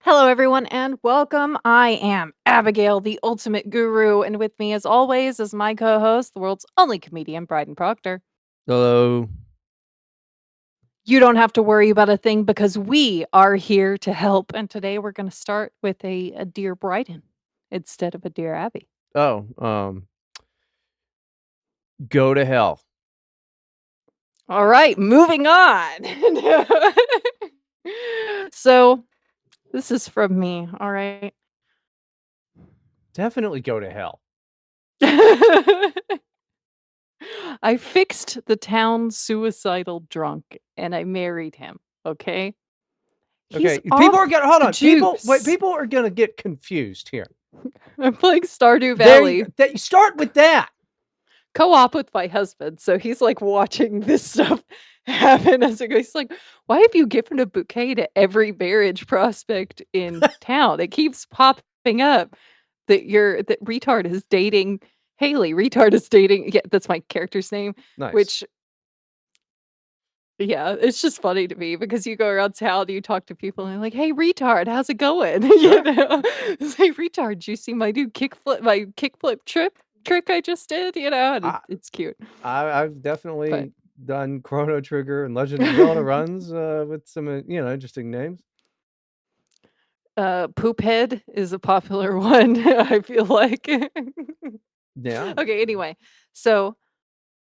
Hello, everyone, and welcome. I am Abigail, the ultimate guru, and with me, as always, is my co host, the world's only comedian, Bryden Proctor. Hello. You don't have to worry about a thing because we are here to help. And today we're going to start with a Dear Bryden instead of a Dear Abby. Oh, go to hell. All right, moving on. So, this is from me, all right? Definitely go to hell. I fixed the town suicidal drunk and I married him, okay? He's Okay, people are off gonna hold the on. juice. People are gonna get confused here. I'm playing Stardew There you Valley go. That you start with that. co-op with my husband, so he's, like, watching this stuff happen as it goes. He's like, "Why have you given a bouquet to every marriage prospect in town? It keeps popping up that retard is dating Haley. Retard is dating" yeah, that's my character's name, Nice. which yeah, it's just funny to me because you go around town, you talk to people, and they're like, "Hey, retard, how's it going?" You Sure. know? It's like, "Retard, did you see my new kickflip trick I just did?" You know? And I, it's cute. I've But definitely done Chrono Trigger and Legend of Zelda runs with some interesting names. Poophead is a popular one, I feel like. Yeah. Okay, anyway, so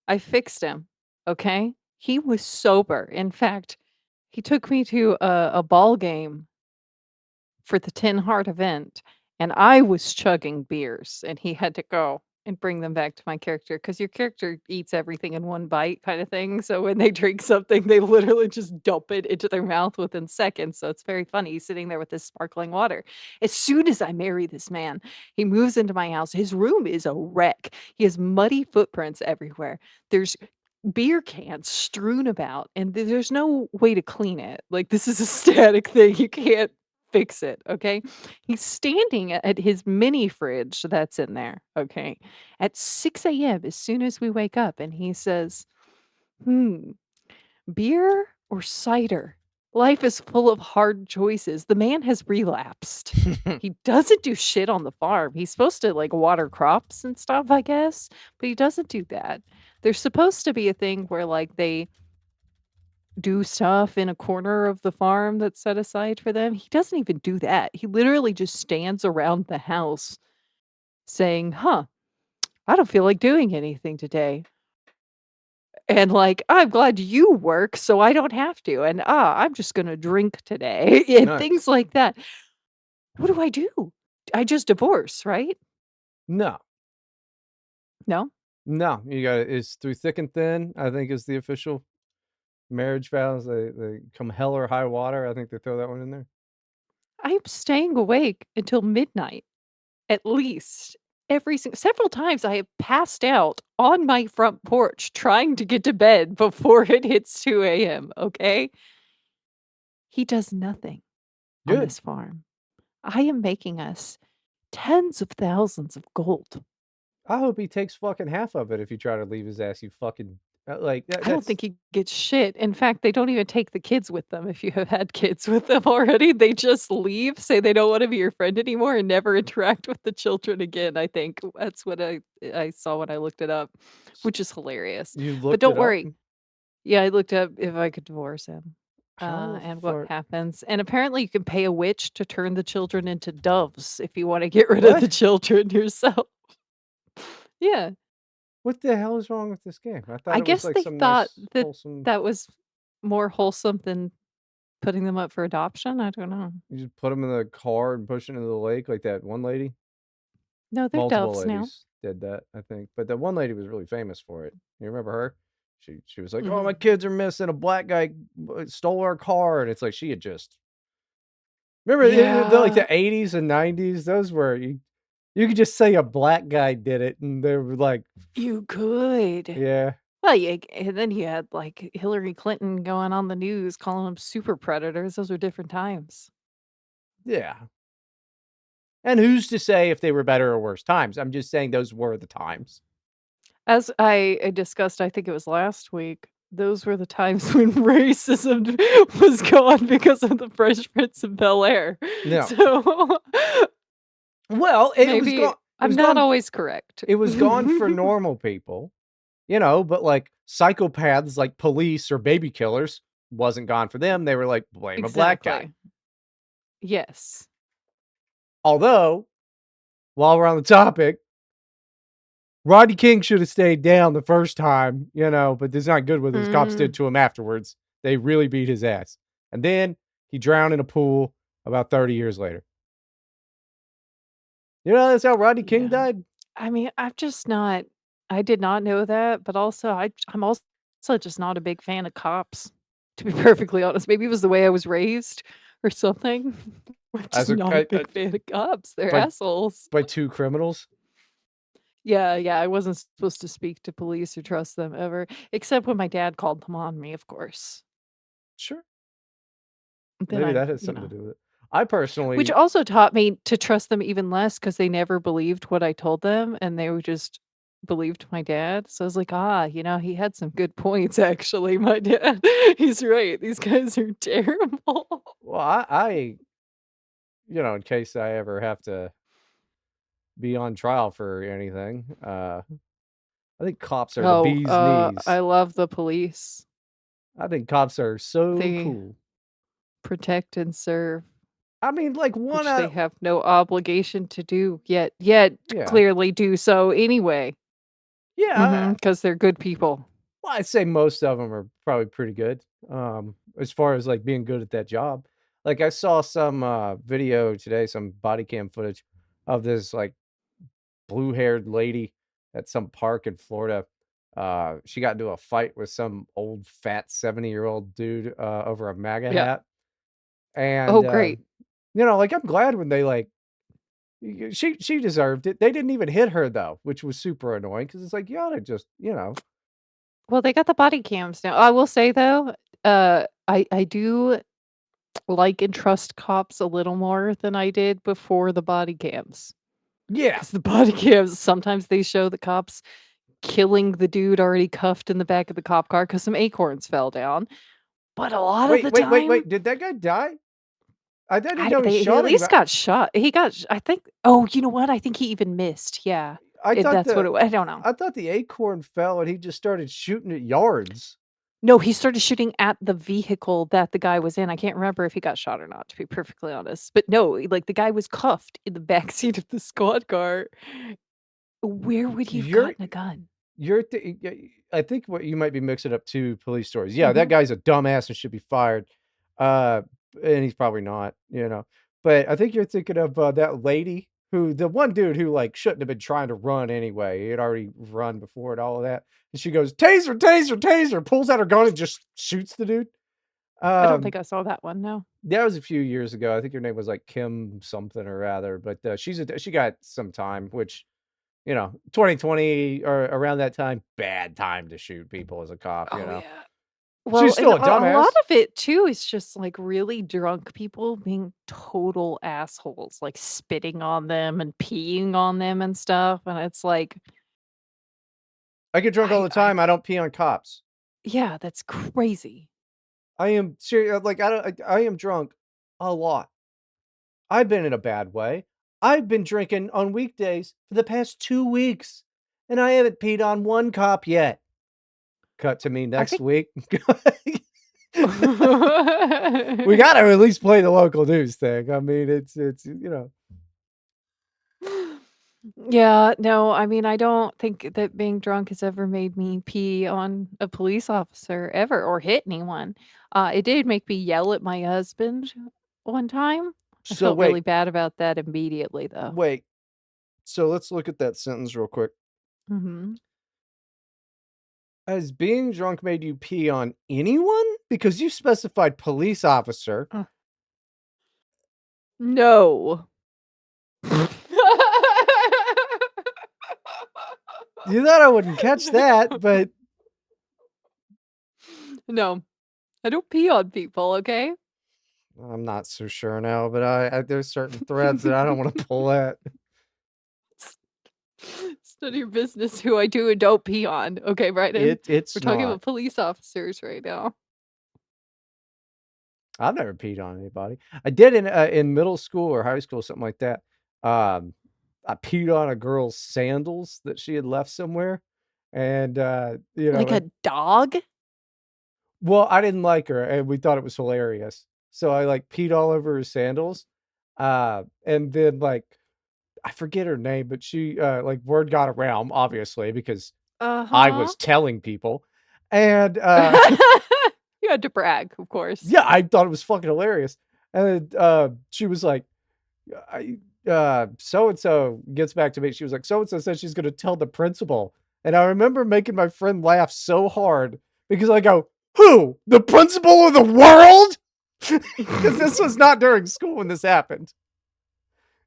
I fixed him, okay? He was sober. In fact, he took me to a ball game for the Tin Heart event, and I was chugging beers, and he had to go and bring them back to my character because your character eats everything in one bite kind of thing, so when they drink something, they literally just dump it into their mouth within seconds, so it's very funny. He's sitting there with this sparkling water. As soon as I marry this man, he moves into my house. His room is a wreck. He has muddy footprints everywhere. There's beer cans strewn about, and there's no way to clean it. Like, this is a static thing. You can't fix it, okay? He's standing at his mini fridge that's in there, okay, at 6 AM as soon as we wake up, and he says, "Hmm, beer or cider? Life is full of hard choices." The man has relapsed. He doesn't do shit on the farm. He's supposed to, like, water crops and stuff, I guess, but he doesn't do that. There's supposed to be a thing where, like, they do stuff in a corner of the farm that's set aside for them. He doesn't even do that. He literally just stands around the house saying, "Huh, I don't feel like doing anything today." And like, "I'm glad you work so I don't have to." And, I'm just gonna drink today." And Nice. things like that. What do I do? I just divorce, right? No. No? No. You got it's through thick and thin, I think is the official marriage vows. They come hell or high water. I think they throw that one in there. I'm staying awake until midnight. At least several times I have passed out on my front porch trying to get to bed before it hits 2 AM, okay? He does nothing on Good. this farm. I am making us tens of thousands of gold. I hope he takes fucking half of it if you try to leave his ass, you fucking like, I don't that's think he gets shit. In fact, they don't even take the kids with them if you have had kids with them already. They just leave, say they don't wanna be your friend anymore, and never interact with the children again, I think. That's what I saw when I looked it up, which is hilarious. you But looked don't it up? worry. Yeah, I looked up if I could divorce him, How the and what fuck happens, and apparently you can pay a witch to turn the children into doves if you wanna get rid of what? the children yourself. Yeah. What the hell is wrong with this game? I thought I it was guess like they some thought nice, that wholesome that was more wholesome than putting them up for adoption? I don't know. you just put them in the car and push it into the lake like that one lady? No, they're Multiple doves now. ladies did that, I think, but that one lady was really famous for it. You remember her? She was like, "Oh, my Mhm. kids are missing, a black guy stole our car," and it's like she had just remember like, Yeah, the '80s and '90s? Those were you could just say a black guy did it, and they were like, you could. yeah, Well, you and then you had, like, Hillary Clinton going on the news calling them super predators. Those were different times. yeah. And who's to say if they were better or worse times? I'm just saying those were the times. As I discussed, I think it was last week, those were the times when racism was gone because of the Fresh Prince of Bel-Air. No. So, Well, it was maybe gone it I'm was not gone always correct. it was gone for normal people, but, like, psychopaths like police or baby killers wasn't gone for them, they were like, "Blame a black guy." Exactly. Yes. Although, while we're on the topic, Rodney King should have stayed down the first time, but it's not good what those cops did Mm, to him afterwards. They really beat his ass. And then he drowned in a pool about 30 years later. That's how Rodney King yeah. died? I mean, I did not know that, but also I'm also just not a big fan of cops, to be perfectly honest. Maybe it was the way I was raised or something. I'm just As a not a big fan of cops. They're by assholes. by 2 criminals? Yeah, yeah, I wasn't supposed to speak to police or trust them ever, except when my dad called them on me, of course. Sure. Then Maybe I that has something to do with it. I which personally also taught me to trust them even less because they never believed what I told them, and they were just believed my dad, so I was like, "Ah, he had some good points, actually, my dad. He's right, these guys are terrible." well, in case I ever have to be on trial for anything, I think cops are the Oh, bee's I knees. love the police. I think cops are so They cool. protect and serve, I mean, like, one which out they of have no obligation to do, yet yeah. clearly do so anyway. Yeah, Because 'cause they're good people. well, I'd say most of them are probably pretty good, as far as, like, being good at that job. Like, I saw some, video today, some body cam footage of this, like, blue-haired lady at some park in Florida. She got into a fight with some old, fat 70-year-old dude, over a MAGA Yeah. hat, and, Oh, great. like, I'm glad when they, like she deserved it. They didn't even hit her, though, which was super annoying because it's like, you oughta just. Well, they got the body cams now. I will say though, I do like and trust cops a little more than I did before the body cams. Yeah. Because the body cams, sometimes they show the cops killing the dude already cuffed in the back of the cop car because some acorns fell down, but a lot of Wait, the wait, wait, time, wait, did that guy die? I didn't I know he they he at shot least anybody. got shot. He got sh I think oh, you know what? I think he even missed, yeah. I thought That's what the it I don't know. I thought the acorn fell and he just started shooting at yards. No, he started shooting at the vehicle that the guy was in. I can't remember if he got shot or not, to be perfectly honest. But no, like, the guy was cuffed in the backseat of the squad car. Where would he have You're gotten a gun? you're th y I think what you might be mixing up 2 police stories. Yeah, that Mhm. guy's a dumbass and should be fired, uh, and he's probably not. But I think you're thinking of, that lady the one dude who, like, shouldn't have been trying to run anyway. He had already run before and all of that, and she goes, "Taser, taser, taser," pulls out her gun and just shoots the dude. I don't Um, think I saw that one, no. that was a few years ago. I think her name was, like, Kim something or other, but, she got some time, which 2020 or around that time, bad time to shoot people as a cop, you Oh, know? yeah. She's Well, and still a a lot dumbass. of it too is just, like, really drunk people being total assholes, like, spitting on them and peeing on them and stuff, and it's like, I get drunk all the I time, I don't pee on cops. yeah, that's crazy. I am serious. Like, I am drunk a lot. I've been in a bad way. I've been drinking on weekdays for the past 2 weeks, and I haven't peed on one cop yet. Cut to me I next think week. We gotta at least play the local news thing. I mean, it's. Yeah, no, I mean, I don't think that being drunk has ever made me pee on a police officer ever or hit anyone. It did make me yell at my husband one time. I So felt really wait, bad about that immediately, though. wait. So let's look at that sentence real quick. Mhm. Has being drunk made you pee on anyone? Because you specified police officer. Uh, no. You thought I wouldn't catch that, but No, I don't pee on people, okay? I'm not so sure now, but I there's certain threads that I don't wanna pull at. none of your business who I do and don't pee on. Okay, Bryden? It's We're talking not. about police officers right now. I've never peed on anybody. I did in middle school or high school, something like that. Um, I peed on a girl's sandals that she had left somewhere, and, you know, Like a and dog? well, I didn't like her, and we thought it was hilarious. So I, like, peed all over her sandals, and then, like, I forget her name, but she, like, word got around, obviously, because I Uh-huh. was telling people, and, You had to brag, of course. yeah, I thought it was fucking hilarious, and, she was like, I so and so gets back to me. She was like, so and so says she's gonna tell the principal. And I remember making my friend laugh so hard because I go, who? The principal of the world? Because this was not during school when this happened.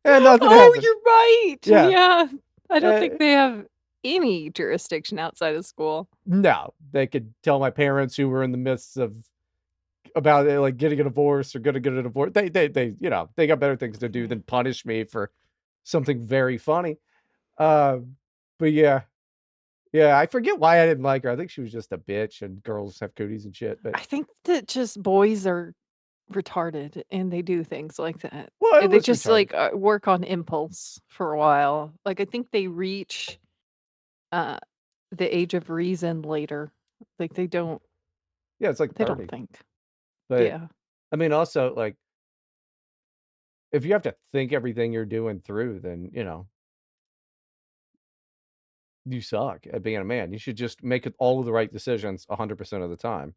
And nothing Oh, happened. you're right. Yeah. Yeah. I don't Uh, think they have any jurisdiction outside of school. no, they could tell my parents who were in the midst of about it, like getting a divorce or gonna get a divorce. They, you know, they got better things to do Yeah. than punish me for something very funny. Uh, but yeah, yeah, I forget why I didn't like her. I think she was just a bitch and girls have cooties and shit, but I think that just boys are retarded and they do things like that. well, it They was just retarded. like work on impulse for a while. Like I think they reach uh the age of reason later. Like Yeah, it's like they don't 30. think. But Yeah. I mean, also, like, if you have to think everything you're doing through, then, you know, you suck at being a man. You should just make it all of the right decisions 100% of the time.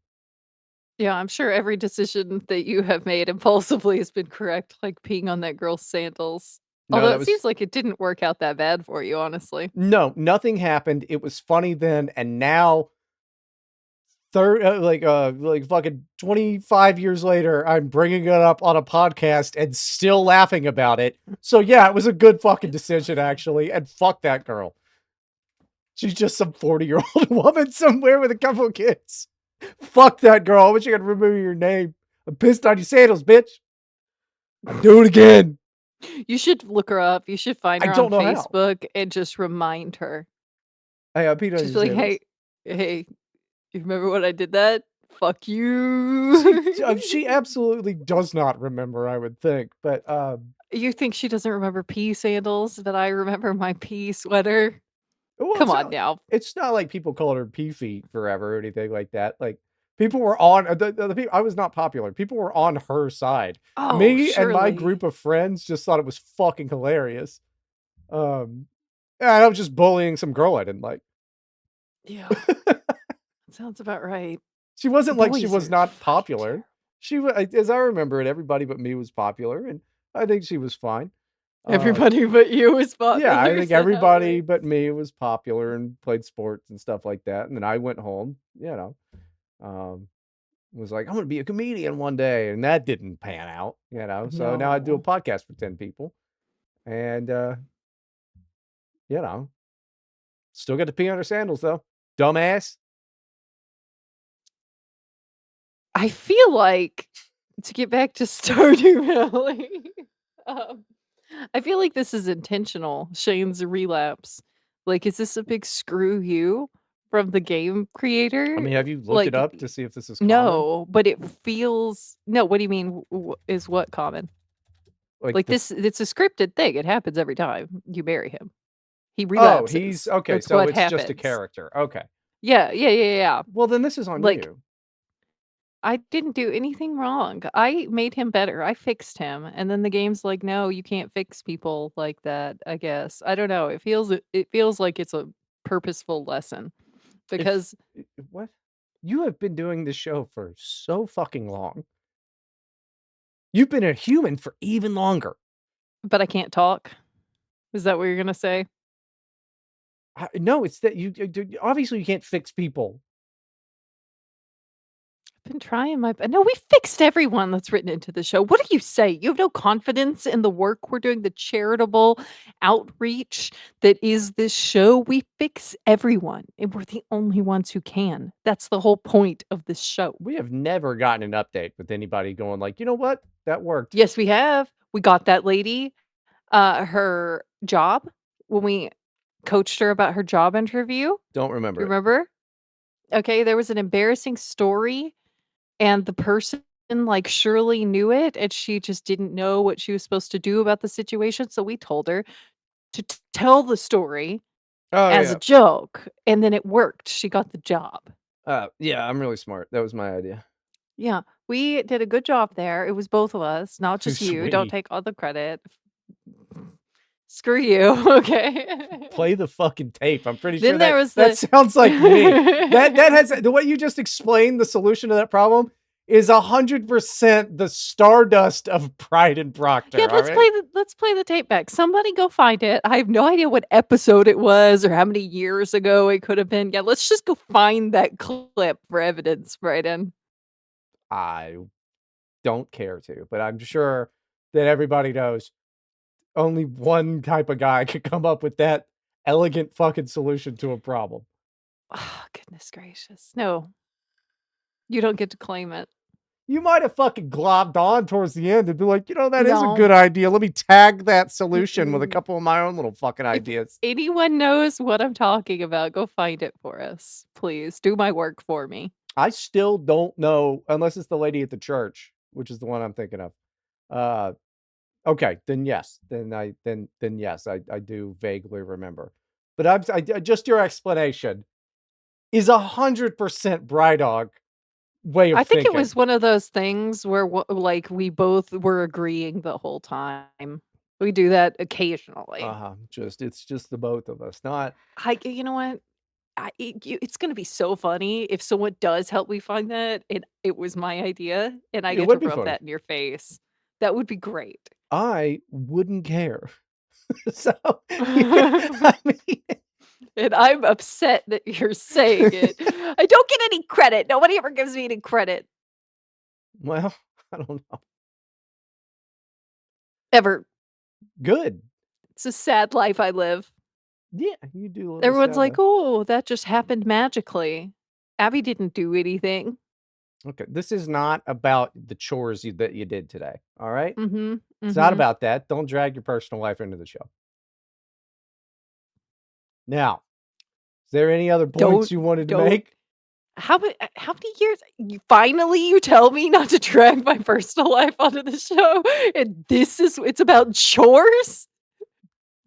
Yeah, I'm sure every decision that you have made impulsively has been correct, like peeing on that girl's sandals. No, Although that it seems was like it didn't work out that bad for you, honestly. no, nothing happened. It was funny then, and now like fucking 25 years later, I'm bringing it up on a podcast and still laughing about it. So yeah, it was a good fucking It's so decision funny. actually, and fuck that girl. She's just some 40-year-old woman somewhere with a couple of kids. Fuck that girl. I wish I could remember your name. I'm pissed on your sandals, bitch. I'd do it again. You should look her up. You should find I her on don't know how. Facebook and just remind her. Hey, I peed on Just your be like, "Hey, sandals. hey, you remember when I did that? Fuck She you." she absolutely does not remember, I would think, but You think she doesn't remember pea sandals, but I remember my pea sweater? well, Come on now. it's not like people called her pea feet forever or anything like that. Like people were on the people. I was not popular. People were on her side. Oh, Me and my surely. group of friends just thought it was fucking hilarious. Um, and I was just bullying some girl I didn't like. Yeah, sounds about right. She wasn't like she Boys was are not fucking popular. terrible. She was, as I remember it, everybody but me was popular, and I think she was fine. Uh, Everybody but you is yeah, I popular, think is that how it everybody but works? me was popular and played sports and stuff like that. And then I went home, you know, um, was like, I'm gonna be a comedian one day, and that didn't pan out, you know. So now I do a No. podcast for 10 people, and you know, still got to pee on her sandals though. Dumbass. I feel like to get back to Stardew Valley, um, I feel like this is intentional, Shane's relapse. Like, is this a big screw you from the game I creator? mean, have you looked it Like, up to see if this is common? no, but it feels no, what do you mean is what common? Like Like the this it's a scripted thing. It happens every time you marry him. He oh, he's relapses. okay, That's so what it's just a happens. character. Okay. Yeah, yeah, yeah, yeah. Well, then this is on Like you. I didn't do anything wrong. I made him better. I fixed him, and then the game's like, "No, you can't fix people like that," I guess. I don't know. It feels like it's a purposeful lesson If because what? You have been doing this show for so fucking long. You've been a human for even longer. but I can't talk. Is that what you're gonna say? No, it's that obviously you can't fix people. I've been trying my no, we fixed everyone that's written into the show. What do you say? You have no confidence in the work we're doing, the charitable outreach that is this show? We fix everyone, and we're the only ones who can. That's the whole point of this show. We have never gotten an update with anybody going like, "You know what? That worked." Yes, we have. We got that lady, her job when we coached her about her job interview. Do Don't you remember it. remember? Okay, there was an embarrassing story, and the person, like, surely knew it, and she just didn't know what she was supposed to do about the situation, so we told her to tell the story Oh, as a yeah. joke, and then it worked. She got the job. Yeah, I'm really smart. That was my idea. Yeah, we did a good job there. It was both of us, not just you. Don't Sweet. take all the credit. Screw you, okay? Play the fucking tape. I'm pretty sure Then there that was that the sounds like me. That has the way you just explained the solution to that problem is 100% the Stardust of Pride and Yeah, Proctor, all right? let's play the tape back. Somebody go find it. I have no idea what episode it was or how many years ago it could have been. Yeah, let's just go find that clip for evidence, Bryden. I don't care to, but I'm sure that everybody knows only one type of guy could come up with that elegant fucking solution to a problem. Oh, goodness gracious. No, you don't get to claim it. You might have fucking globbed on towards the end and be like, that is a No. good idea. Let me tag that solution with a Mm-mm. couple of my own little fucking If ideas. anyone knows what I'm talking about, go find it for us. Please do my work for me. I still don't know unless it's the lady at the church, which is the one I'm thinking of. Uh, okay, then yes, then yes, I do vaguely remember. But just your explanation is 100% Brydog way of I think it thinking. was one of those things where like we both were agreeing the whole time. We do that occasionally. Uh-huh. It's just the both of us. Not You know what? It's gonna be so funny if someone does help me find that, and it was my idea, and I it get to would be rub funny. that in your face. That would be great. I wouldn't care. So, you I mean And I'm upset that you're saying it. I don't get any credit. Nobody ever gives me any credit, well, I don't know. ever. Good. It's a sad life I live. Yeah, you do live a Everyone's sad like, life. "Oh, that just happened magically." Abby didn't do anything. Okay, this is not about the chores that you did today, alright? Mhm, It's not mhm. about that. Don't drag your personal life into the show. Now, is there any other points Don't you wanted to don't make? how many years you tell me not to drag my personal life onto the show, and it's about chores?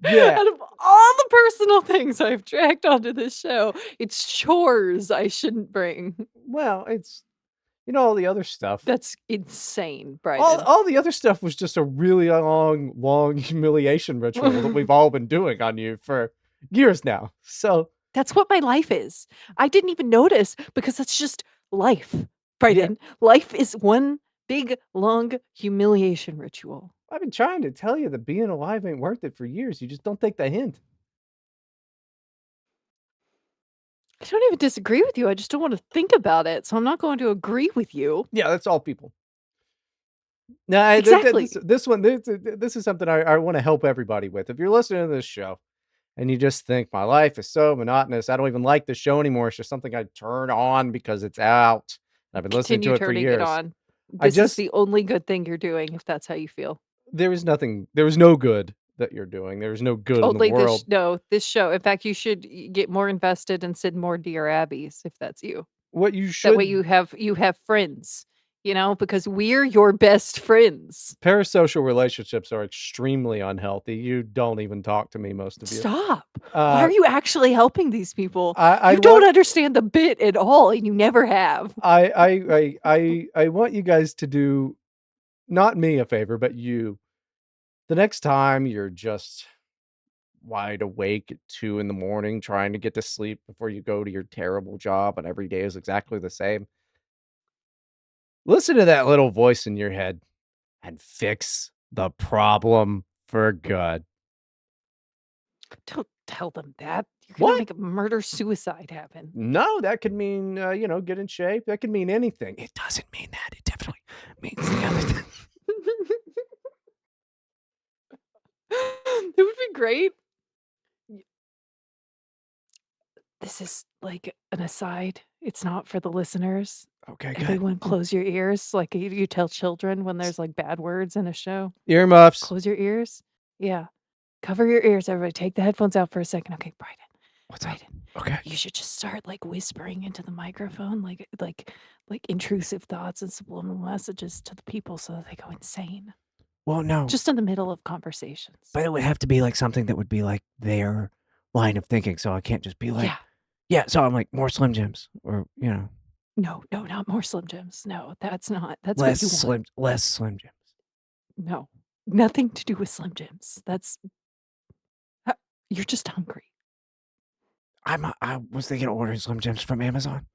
Yeah. Out of all the personal things I've dragged onto this show, it's chores I shouldn't bring. Well, it's all the other stuff. That's insane, All Bryden. all the other stuff was just a really long humiliation ritual that we've all been doing on you for years now. So, That's what my life is. I didn't even notice because it's just life, yeah, Bryden. Life is one big, long humiliation ritual. I've been trying to tell you that being alive ain't worth it for years. You just don't take the hint. I don't even disagree with you. I just don't want to think about it. So I'm not going to agree with you. Yeah, that's all people. No, Exactly. this is something I wanna help everybody with. If you're listening to this show and you just think, "My life is so monotonous, I don't even like the show anymore, it's just something I turn on because it's out. I've been listening Continue to it for turning it years." on. I This is just the only good thing you're doing if that's how you feel. there is no good that you're doing. There is no good in the Only this world. no, this show. In fact, you should get more invested and send more Dear Abbeys if that's you. What you That way should you have friends, because we're your best friends. parasocial relationships are extremely unhealthy. You don't even talk to me, most of you. Stop. Why Uh, are you actually helping these people? I You don't want understand the bit at all, and you never have. I want you guys to do not me a favor, but you. The next time you're just wide awake at 2 in the morning trying to get to sleep before you go to your terrible job and every day is exactly the same, listen to that little voice in your head and fix the problem for good. Don't tell them that. You're gonna What? make a murder-suicide happen. No, that could mean, get in shape. That could mean anything. It doesn't mean that. It definitely means the other thing. It would be great. Y This is, like, an aside. It's not for the listeners. Okay, good. Everyone close your ears like you tell children when there's, like, bad words in a show. Earmuffs. Close your ears. Yeah. Cover your ears, everybody. Take the headphones out for a second. Okay, Bryden. What's up? Bryden. Okay. You should just start like whispering into the microphone, like intrusive thoughts and subliminal messages to the people so that they go insane. Well, no, Just in the middle of conversations. but it would have to be, like, something that would be, like, their line of thinking, so I can't just be like, Yeah. "Yeah," so I'm like, "More Slim Jims," or, No, no, not more Slim Jims. No, that's what you want. less Slim Jims. No. Nothing to do with Slim Jims. That's uh, you're just hungry. I was thinking of ordering Slim Jims from Amazon.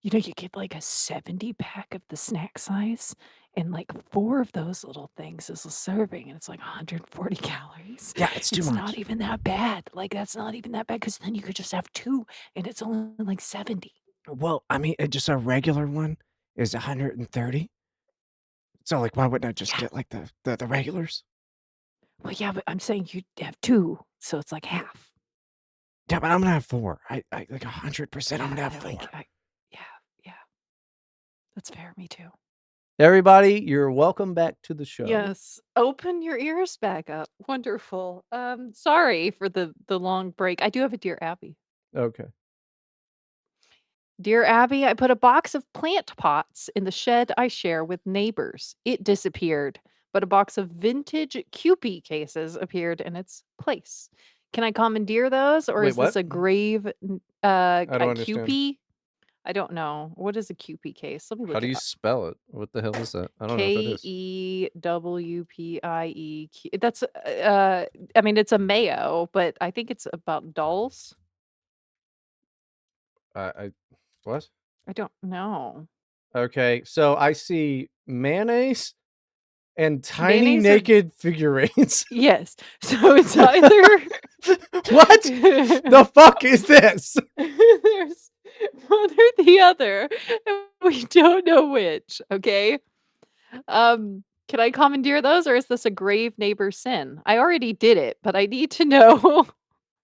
You know, you get like a 70 pack of the snack size, and like 4 of those little things is a serving, and it's like 140 calories. Yeah, it's too It's not much. even that bad. Like, that's not even that bad because then you could just have 2, and it's only like 70. Well, I mean, just a regular one is 130, so, like, why wouldn't I just Yeah. get, like, the regulars? Well, yeah, but I'm saying you'd have 2, so it's like half. Yeah, but I'm gonna have 4. I like, 100% I'm Yeah, gonna have I like 4. I yeah, yeah. That's fair, me too. Everybody, you're welcome back to the show. Yes, open your ears back up. Wonderful. Sorry for the long break. I do have a Dear Abby. Okay. Dear Abby, I put a box of plant pots in the shed I share with neighbors. It disappeared, but a box of vintage Kewpie cases appeared in its place. Can I commandeer those, or Wait, is this what? a grave I a don't understand. Kewpie? I don't know. What is a Kewpie case? Let me How look do it you up. spell it? What the hell is that? I don't know what that is. Kewpie. That's I mean it's a mayo, but I think it's about dolls. I what? I don't know. Okay, so I see mayonnaise and tiny Mayonnaise or naked figurines. yes. So it's either What the fuck is this? there's one or the other, and we don't know which, okay? Can I commandeer those, or is this a grave neighbor sin? I already did it, but I need to know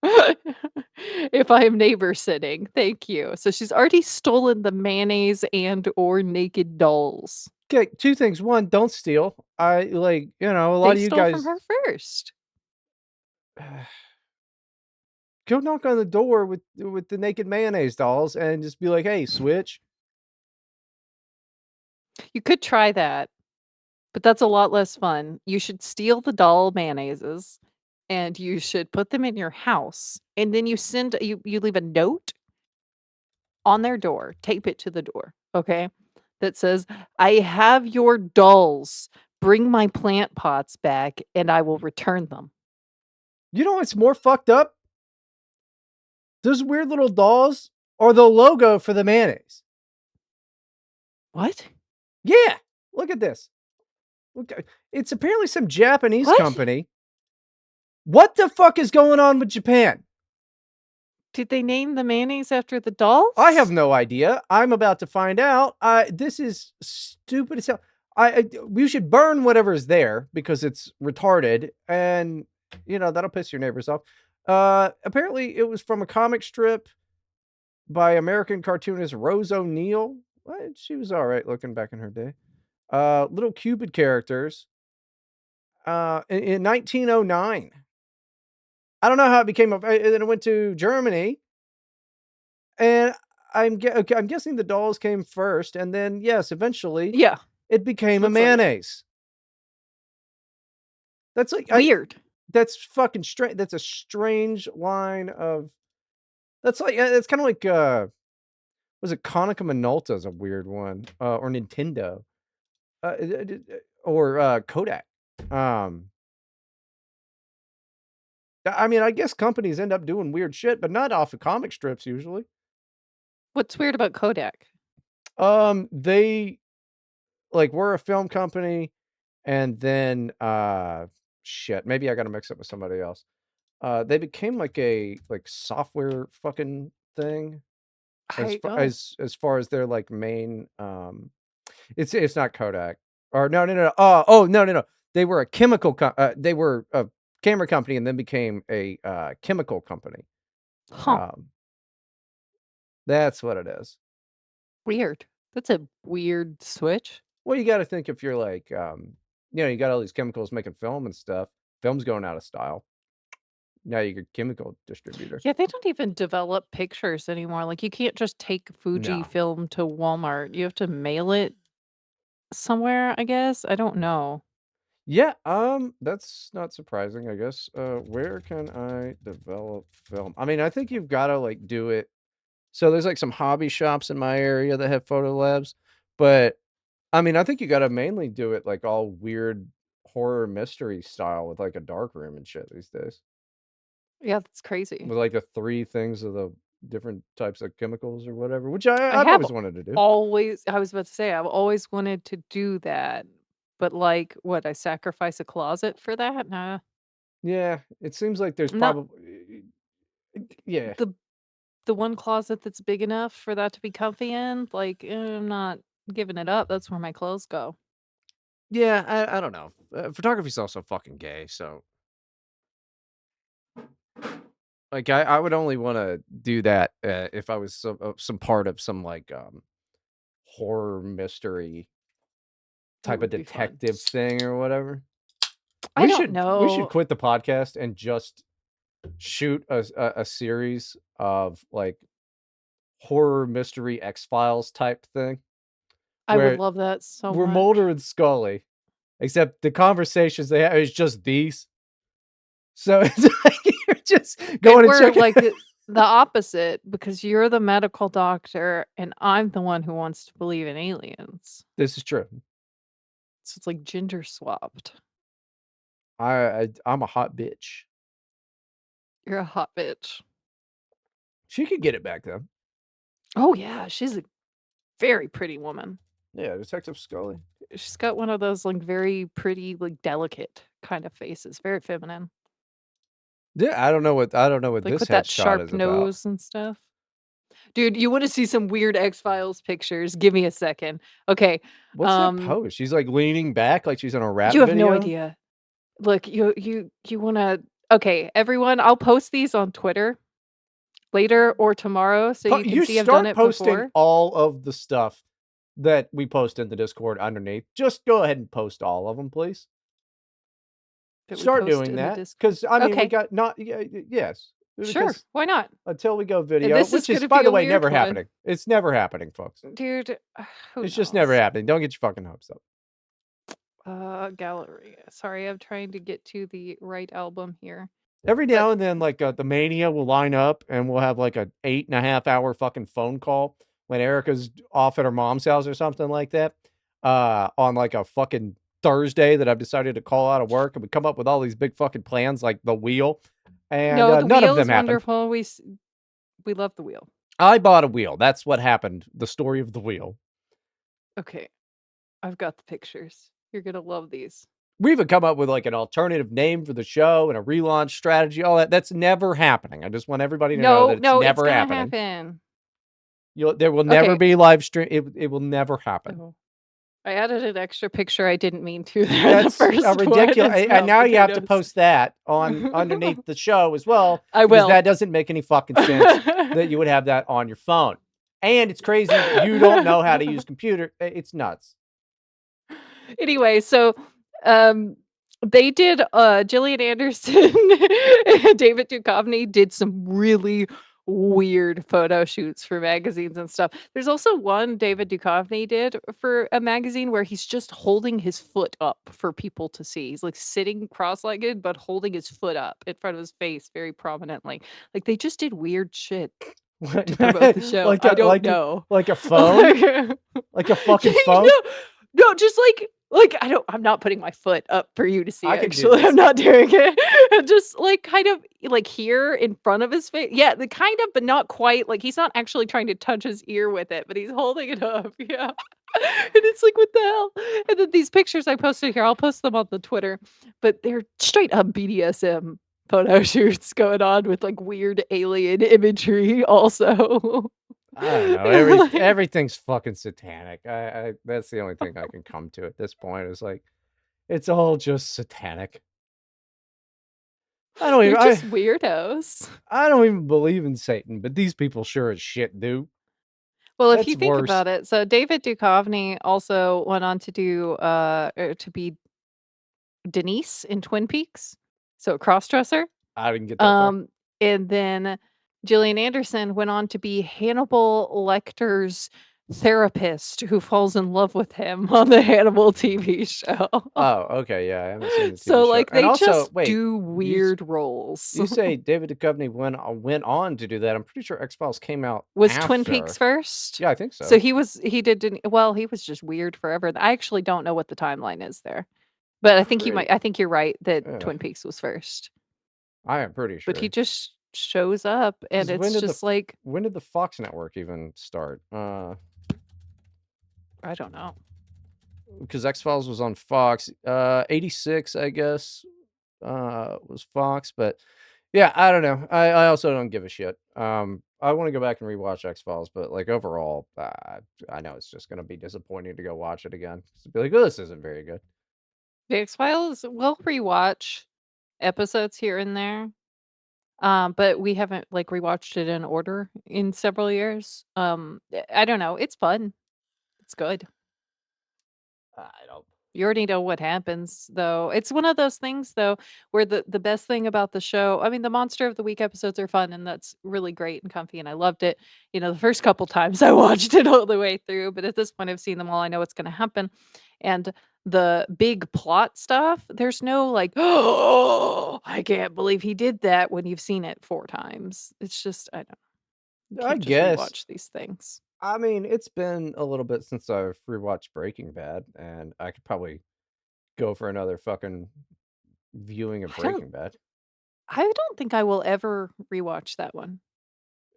if I am neighbor sitting. Thank you. So she's already stolen the mayonnaise and or naked dolls. Okay, 2 things. 1, don't steal. I like, a lot They of you stole from guys her first. go knock on the door with the naked mayonnaise dolls and just be like, "Hey, switch." You could try that, but that's a lot less fun. You should steal the doll mayonnaises and you should put them in your house, and then you leave a note on their door, tape it to the door, okay? That says, "I have your dolls. Bring my plant pots back and I will return them." You know what's more fucked up? Those weird little dolls are the logo for the mayonnaise. What? Yeah, look at this. Look, it's apparently some Japanese What? company. What the fuck is going on with Japan? Did they name the mayonnaise after the I have dolls? no idea. I'm about to find out. This is stupid as hell. We should burn whatever is there because it's retarded, and that'll piss your neighbors off. Apparently, it was from a comic strip by American cartoonist Rose O'Neal. What? She was all right looking back in her day. Little Cupid characters. In 1909. I don't know how it became a. And then it went to Germany, and okay, I'm guessing the dolls came first, and then yes, eventually Yeah, it became a looks like it. mayonnaise. That's like I. Weird. That's fucking strange. That's a strange line of. That's like it's kind of like was it Konica Minolta is a weird one, or Nintendo, or Kodak. Um, I mean, I guess companies end up doing weird shit, but not off of comic strips usually. What's weird about Kodak? They like were a film company, and then shit, maybe I got to mix up with somebody else. They became like a software fucking thing I oh, as far as their like main it's not Kodak. Or no. Oh, no. They were a they were a camera company and then became a chemical company. huh, Um that's what it is. weird. That's a weird switch. Well, you got to think if you're like you got all these chemicals making film and stuff. Film's going out of style. Now you get chemical distributors. Yeah, they don't even develop pictures anymore, like, you can't just take No. Fujifilm to Walmart, you have to mail it somewhere, I guess? I don't know. Yeah, that's not surprising, I guess. Where can I develop film? I mean, I think you've gotta, like, do it so there's, like, some hobby shops in my area that have photo labs, but, I mean, I think you gotta mainly do it, like, all weird horror mystery style with, like, a dark room and shit these days. Yeah, that's crazy. With, like, the 3 things of the different types of chemicals or whatever, which I I've have always wanted to do. always I was about to say, I've always wanted to do that, but, like, what, I sacrifice a closet for that? Nah. Yeah, it seems like there's Not probably yeah. the the one closet that's big enough for that to be comfy in, like, I'm not giving it up, that's where my clothes go. Yeah, I don't know. Photography's also fucking gay, so, like, I would only wanna do that, if I was some part of some, like, horror mystery It type of would be fun. detective thing or whatever. I We don't should know. quit the podcast and just shoot a series of, like, horror mystery X-Files type thing, I would where love that so we're Mulder much. and Scully, except the conversations they have is just these. So it's like you're just And going and we're, checking. like, the opposite because you're the medical doctor and I'm the one who wants to believe in aliens. This is true. So it's like ginger swapped. I'm a hot bitch. You're a hot bitch. She could get it back then. Oh, yeah, she's a very pretty woman. Yeah, Detective Scully. She's got one of those, like, very pretty, like, delicate kind of faces, very feminine, Yeah, I don't know what like, this with that headshot sharp is about. nose and stuff. Dude, you wanna see some weird X-Files pictures? Give me a second. Okay, What's that um, pose? She's, like, leaning back like she's in a rap you have no video? idea. Look, you wanna okay, everyone, I'll post these on Twitter later or tomorrow so Po you can You see I've done start it posting before. all of the stuff that we post in the Discord underneath. Just go ahead and post all of them, please. That we Start post doing in the that, Discord. because I mean, we Okay, got not yes, sure, because why not? until we go And video, this is which is, gonna by be the a way, weird never one. happening. It's never happening, folks. Dude, who It's just never knows? happening. Don't get your fucking hopes up. Gallery. Sorry, I'm trying to get to the right album here. Every But now and then, like, the mania will line up, and we'll have, like, a 8.5 hour fucking phone call when Erica's off at her mom's house or something like that, on, like, a fucking Thursday that I've decided to call out of work, and we come up with all these big fucking plans like the wheel, and, no, the none of wheel them is happened. wonderful. We love the wheel. I bought a wheel. That's what happened. The story of the wheel. Okay, I've got the pictures. You're gonna love these. We even come up with, like, an alternative name for the show and a relaunch strategy, all that. That's never happening. I just want everybody to know that No, it's no, it's never gonna happening. happen. There will never Okay. be live stream it will never happen. Oh, I added an extra picture I didn't mean to there. The That's a first one ridiculous. is And not now you have to potatoes. post that on underneath the show as well, I because will. that doesn't make any fucking sense that you would have that on your phone. And it's crazy that you don't know how to use computer. It's nuts. Anyway, so, um, they did, Gillian Anderson and David Duchovny did some really weird photo shoots for magazines and stuff. There's also one David Duchovny did for a magazine where he's just holding his foot up for people to see. He's, like, sitting cross-legged, but holding his foot up in front of his face very prominently. Like, they just did weird shit to promote the show. Like I a don't know. like a phone? Like Like a fucking phone? no, no, just like, I'm not putting my foot up for you to see, I can do actually, I'm this. not doing it. Just, like, kind of, like, here in front of his face yeah, the kind of, but not quite, like, he's not actually trying to touch his ear with it, but he's holding it up, yeah. And it's like, "What the hell?" And then these pictures I posted here, I'll post them on the Twitter, but they're straight up BDSM photo shoots going on with, like, weird alien imagery also. I don't know. Like Everything's fucking satanic. I that's the only thing I can come to at this point is like it's all just satanic. I don't they're even just weirdos. I don't even believe in Satan, but these people sure as shit do. Well, if you That's think worse. about it, so David Duchovny also went on to do, to be Denise in Twin Peaks. So crossdresser. I didn't get that far. Um, and then Gillian Anderson went on to be Hannibal Lecter's therapist who falls in love with him on the Hannibal TV show. Oh, okay, yeah, I haven't seen the TV So, show. like, And they also, just wait, do you s weird roles. you say David Duchovny went on to do that. I'm pretty sure X-Files came out Was Twin Peaks after. first? Yeah, I think So so. he didn't well, he was just weird forever. I actually don't know what the timeline is there, but Pretty I think you're right that yeah, Twin Peaks was first, I am pretty but he sure. just shows up and 'Cause it's just like, when did the Fox network even start? I don't know. Because X-Files was on Fox, 86, I guess, was Fox, but yeah, I don't know. I also don't give a shit. I wanna go back and rewatch X-Files, but, like, overall, I know it's just gonna be disappointing to go watch it again. To be like, "Oh, this isn't very good." The X-Files, we'll rewatch episodes here and there, but we haven't, like, rewatched it in order in several years. I don't know, it's fun. It's good. I don't You already know what happens, though. It's one of those things, though, where the best thing about the show, I mean, the Monster of the Week episodes are fun, and that's really great and comfy, and I loved it. You know, the first couple times I watched it all the way through, but at this point, I've seen them all. I know what's gonna happen. And the big plot stuff, there's no like, "Oh, I can't believe he did that," when you've seen it 4 times. It's just, I don't you I can't just guess. rewatch these things. I mean, it's been a little bit since I've rewatched Breaking Bad, and I could probably go for another fucking viewing of I don't Breaking Bad. I don't think I will ever rewatch that one.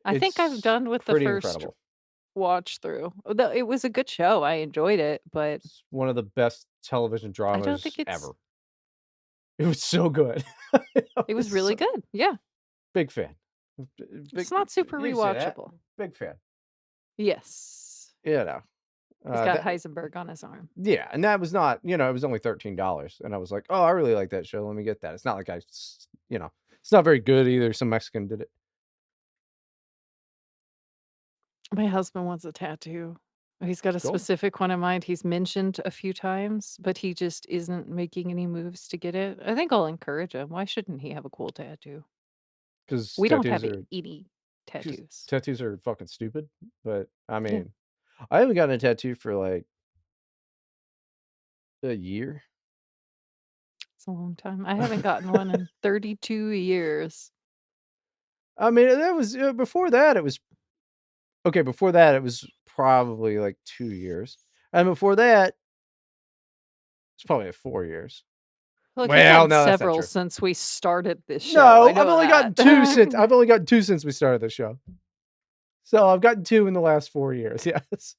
I think I'm It's done with the pretty first incredible. watch through. Though it was a good show, I enjoyed it, but It's one of the best television I don't think dramas it's ever. It was so good. I it was was really so good, yeah. big fan. It's Big not super you say that? rewatchable. Big fan. Yes. You know, He's got that Heisenberg on his arm. yeah, and that was not it was only $13, and I was like, "Oh, I really like that show, let me get that." It's not like it's not very good either, some Mexican did it. My husband wants a tattoo. He's got a Cool, specific one in mind he's mentioned a few times, but he just isn't making any moves to get it. I think I'll encourage him. Why shouldn't he have a cool tattoo? because We don't have any tattoos. tattoos are fucking stupid, but, I Yeah, mean, I haven't gotten a tattoo for, like, a year. it's a long time. I haven't gotten one in 32 years. I mean, that was before that, it was okay, before that, it was probably, like, 2 years, and before that, it's probably, like, 4 years. Look, you've Well, had no, that's not several true. since we started this show. I No, know that. I've only gotten 2 since we started the show. So, I've gotten 2 in the last 4 years, yes.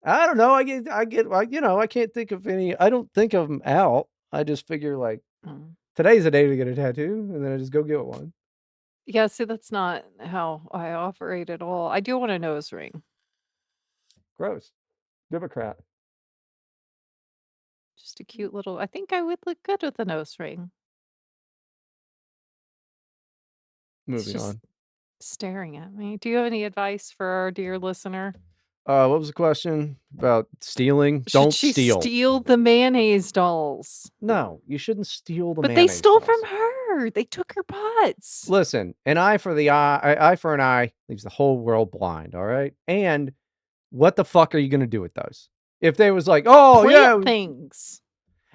I don't know, I can't think of any I don't think of them out. I just figure, like, Mm. today's a day to get a tattoo, and then I just go get one. Yeah, see, that's not how I operate at all. I do want a nose ring. Gross. Democrat. Just a cute little I think I would look good with a nose ring. It's Moving just on. staring at me. Do you have any advice for our dear listener? What was the question? About stealing? Should Don't she steal. steal the mayonnaise dolls? No, you shouldn't steal the But they mayonnaise stole from dolls. her. They took her pots. Listen, an eye for the eye for an eye leaves the whole world blind, all right? And what the fuck are you gonna do with those? If they was like, "Oh, Plant yeah," things.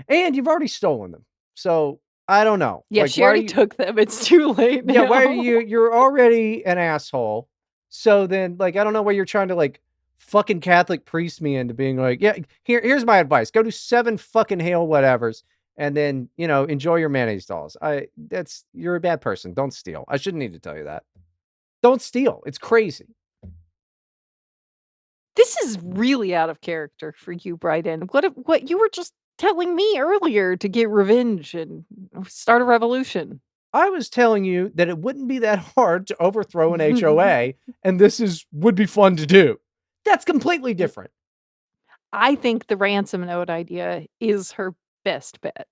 and you've already stolen them. So, I don't know. Yeah, Like, she why are already you took them. It's too late yeah, why are now. you're already an asshole. So then, like, I don't know why you're trying to, like, fucking Catholic priest me into being like, "Yeah, here's my advice. Go do 7 fucking hail whatevers, and then, enjoy your mayonnaise dolls." You're a bad person. Don't steal. I shouldn't need to tell you that. Don't steal. It's crazy. This is really out of character for you, Bryden. What you were just telling me earlier to get revenge and start a revolution. I was telling you that it wouldn't be that hard to overthrow an HOA, and would be fun to do. That's completely different. I think the ransom note idea is her best bet.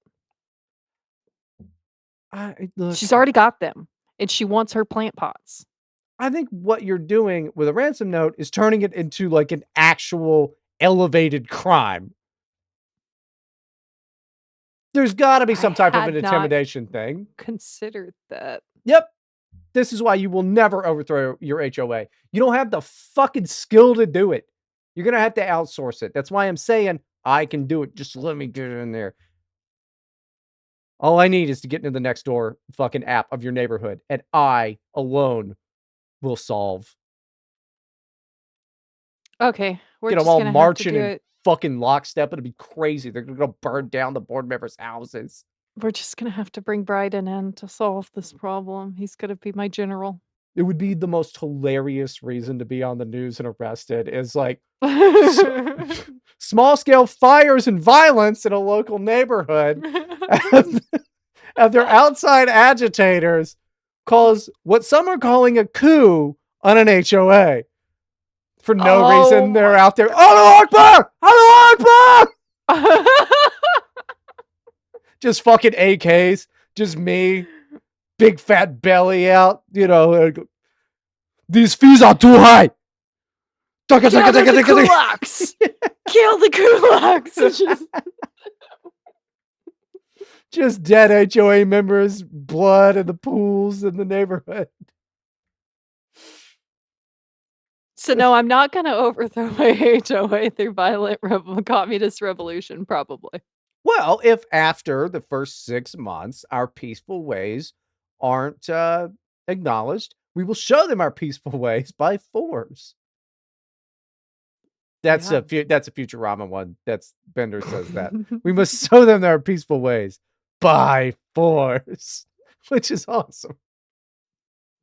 I look, She's already got them, and she wants her plant pots. I think what you're doing with a ransom note is turning it into, like, an actual elevated crime. There's gotta be I some type of an had not intimidation thing. considered that. Yep. This is why you will never overthrow your HOA. You don't have the fucking skill to do it. You're gonna have to outsource it. That's why I'm saying I can do it. Just let me get in there. All I need is to get into the next door fucking app of your neighborhood, and I alone will solve. Okay, we're Get them just all gonna have to marching do in it. fucking lockstep. It'll be crazy. They're gonna burn down the board members' houses. We're just gonna have to bring Bryden in to solve this problem. He's gonna be my general. It would be the most hilarious reason to be on the news and arrested is like s small scale fires and violence in a local neighborhood and their outside agitators cause what some are calling a coup on an HOA. For no Oh reason, they're my out there, god. "Allahu Akbar! Allahu Akbar!" Just fucking AKs, just me, big fat belly out, "These fees are too high." Taka, taka, Gather taka, the taka, taka. kulaks! Kill the kulaks! It's just Just dead HOA members, blood in the pools in the neighborhood. So no, I'm not gonna overthrow my HOA through violent communist revolution, probably. Well, if after the first 6 months, our peaceful ways aren't, acknowledged, we will show them our peaceful ways by force. Yeah. That's a Futurama one. That's Bender says that. We must show them our peaceful ways by force, which is awesome.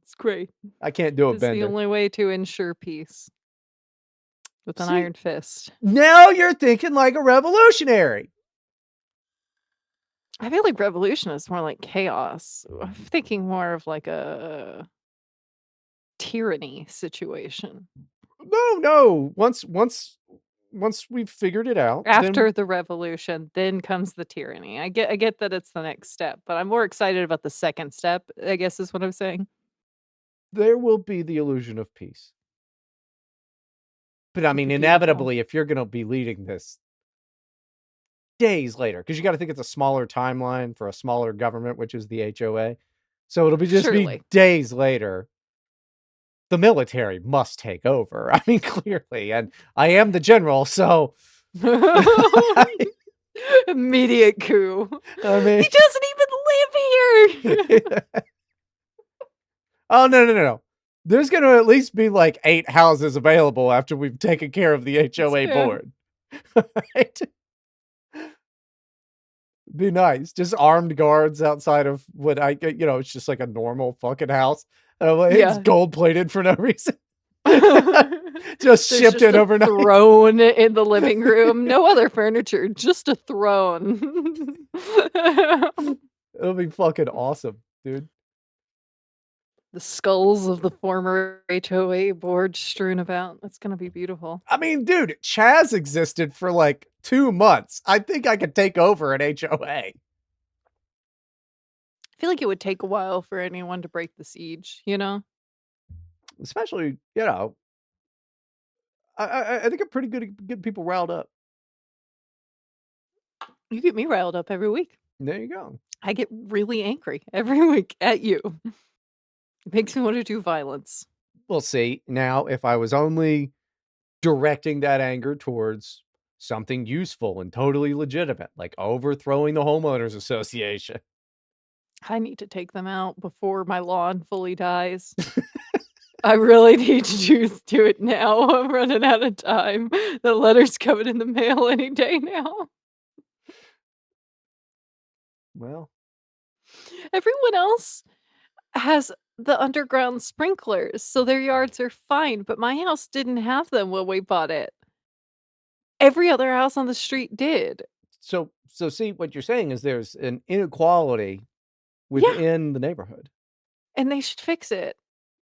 It's great. I can't do a It's the Bender. only way to ensure peace with an See, iron fist. now you're thinking like a revolutionary. I feel like revolution is more like chaos. I'm thinking more of like a tyranny situation. No. Once we've figured it out, then After the revolution, then comes the tyranny. I get that it's the next step, but I'm more excited about the second step, I guess is what I'm saying. there will be the illusion of peace. But I It'd mean, be beautiful. inevitably, if you're gonna be leading this days later, because you gotta think it's a smaller timeline for a smaller government, which is the HOA. So it'll be just be Surely. days later. The military must take over. I mean, clearly, and I am the general, so I Immediate coup. I He mean doesn't even live here. Oh, no. There's gonna at least be, like, 8 houses available after we've taken care of the It's HOA fair. board. Right? Be nice. Just armed guards outside of what it's just like a normal fucking house. Like, it's Yeah. gold plated for no reason. Just There's shipped just in a overnight. throne in the living room, no other furniture, just a throne. It'll be fucking awesome, dude. The skulls of the former HOA board strewn about. That's gonna be beautiful. I mean, dude, Chaz existed for like 2 months. I think I could take over an HOA. I feel like it would take a while for anyone to break the siege, you know? Especially, I think I'm pretty good at getting people riled up. You get me riled up every week. There you go. I get really angry every week at you. It makes me wanna do violence. We'll see. Now, if I was only directing that anger towards something useful and totally legitimate, like overthrowing the homeowners association. I need to take them out before my lawn fully dies. I really need to do it now. I'm running out of time. The letter's coming in the mail any day now. Well, Everyone else has the underground sprinklers, so their yards are fine, but my house didn't have them when we bought it. Every other house on the street did. so see what you're saying is there's an inequality Yeah, within the neighborhood. and they should fix it.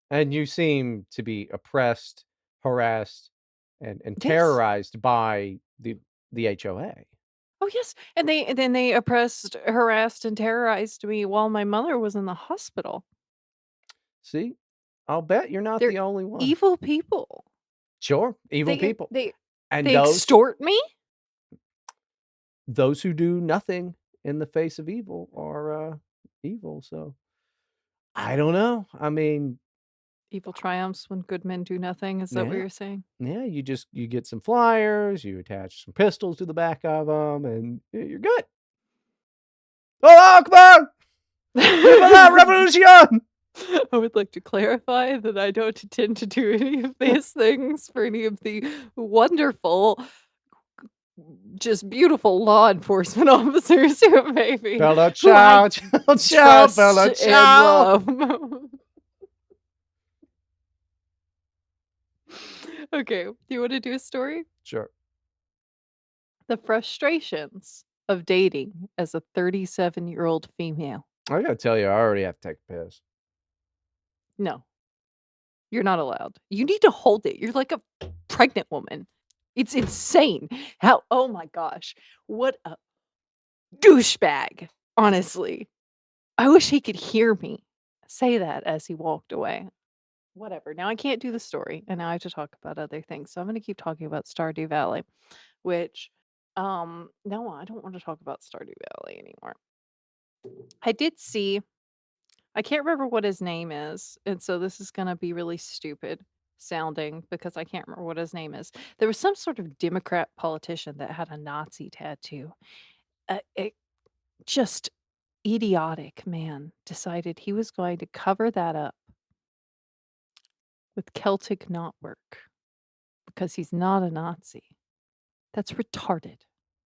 And you seem to be oppressed, harassed, and Yes. terrorized by the HOA. Oh, yes, and then they oppressed, harassed, and terrorized me while my mother was in the hospital. See? I'll bet you're not They're the only one. evil people. Sure, evil They people. they And they extort me? those who do nothing in the face of evil are, evil, so I don't know. I mean, Evil triumphs when good men do nothing, is that what yeah, you're saying? yeah, you get some flyers, you attach some pistols to the back of them, and you're good. Allah Akbar! Viva la revolution! I would like to clarify that I don't intend to do any of these things for any of the wonderful, just beautiful law enforcement officers who Bella who I ciao, ciao, ciao, trust bella and ciao. love. Okay, do you wanna do a story? Sure. The frustrations of dating as a 37-year-old female. I gotta tell you, I already have to take a piss. No, you're not allowed. You need to hold it. You're like a pregnant woman. It's insane how oh my gosh, what a douchebag, honestly. I wish he could hear me say that as he walked away. Whatever, now I can't do the story, and now I have to talk about other things, so I'm gonna keep talking about Stardew Valley, which, no, I don't wanna talk about Stardew Valley anymore. I did see I can't remember what his name is, and so this is gonna be really stupid sounding because I can't remember what his name is. There was some sort of Democrat politician that had a Nazi tattoo. It just idiotic man decided he was going to cover that up with Celtic knotwork because he's not a Nazi. That's retarded.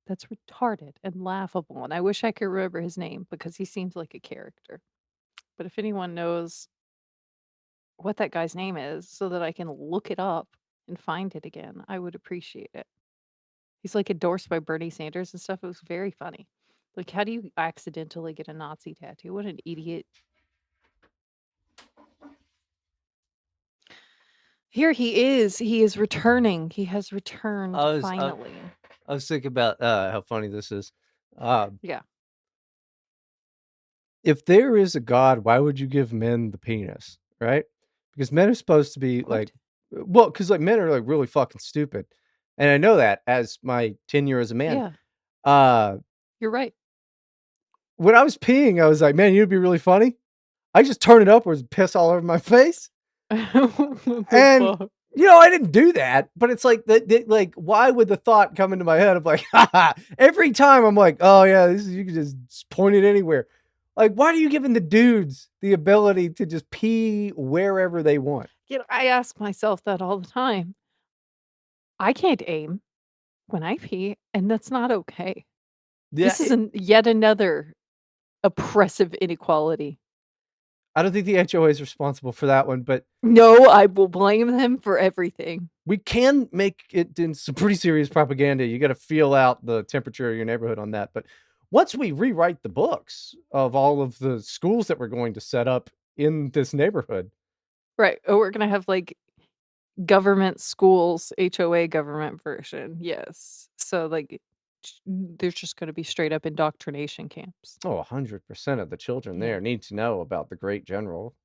That's retarded and laughable, and I wish I could remember his name because he seems like a character. But if anyone knows what that guy's name is so that I can look it up and find it again, I would appreciate it. He's, like, endorsed by Bernie Sanders and stuff. It was very funny. Like, how do you accidentally get a Nazi tattoo? What an idiot. Here he is. He is returning. He has returned I was I finally. I was thinking about, how funny this is. Yeah. If there is a God, why would you give men the penis, right? Because men are supposed to be like What? well, because like, men are, like, really fucking stupid, and I know that as my tenure as a man. Yeah, Uh, you're right. when I was peeing, I was like, "Man, you'd be really funny." I just turn it upwards and piss all over my face. What the And, fuck? I didn't do that, but it's like like, why would the thought come into my head of like, "Ha every time I'm like, "Oh, yeah, this is you can just point it anywhere." Like, why are you giving the dudes the ability to just pee wherever they want? I ask myself that all the time. I can't aim when I pee, and that's not okay. Yeah, This is yet another oppressive inequality. I don't think the HOA is responsible for that one, but No, I will blame them for everything. we can make it in some pretty serious propaganda. You gotta feel out the temperature of your neighborhood on that, but once we rewrite the books of all of the schools that we're going to set up in this neighborhood. Right. Oh, we're gonna have, like, government schools, HOA government version, yes. So, like, there's just gonna be straight up indoctrination camps. Oh, 100% of the children Yeah. there need to know about the great general.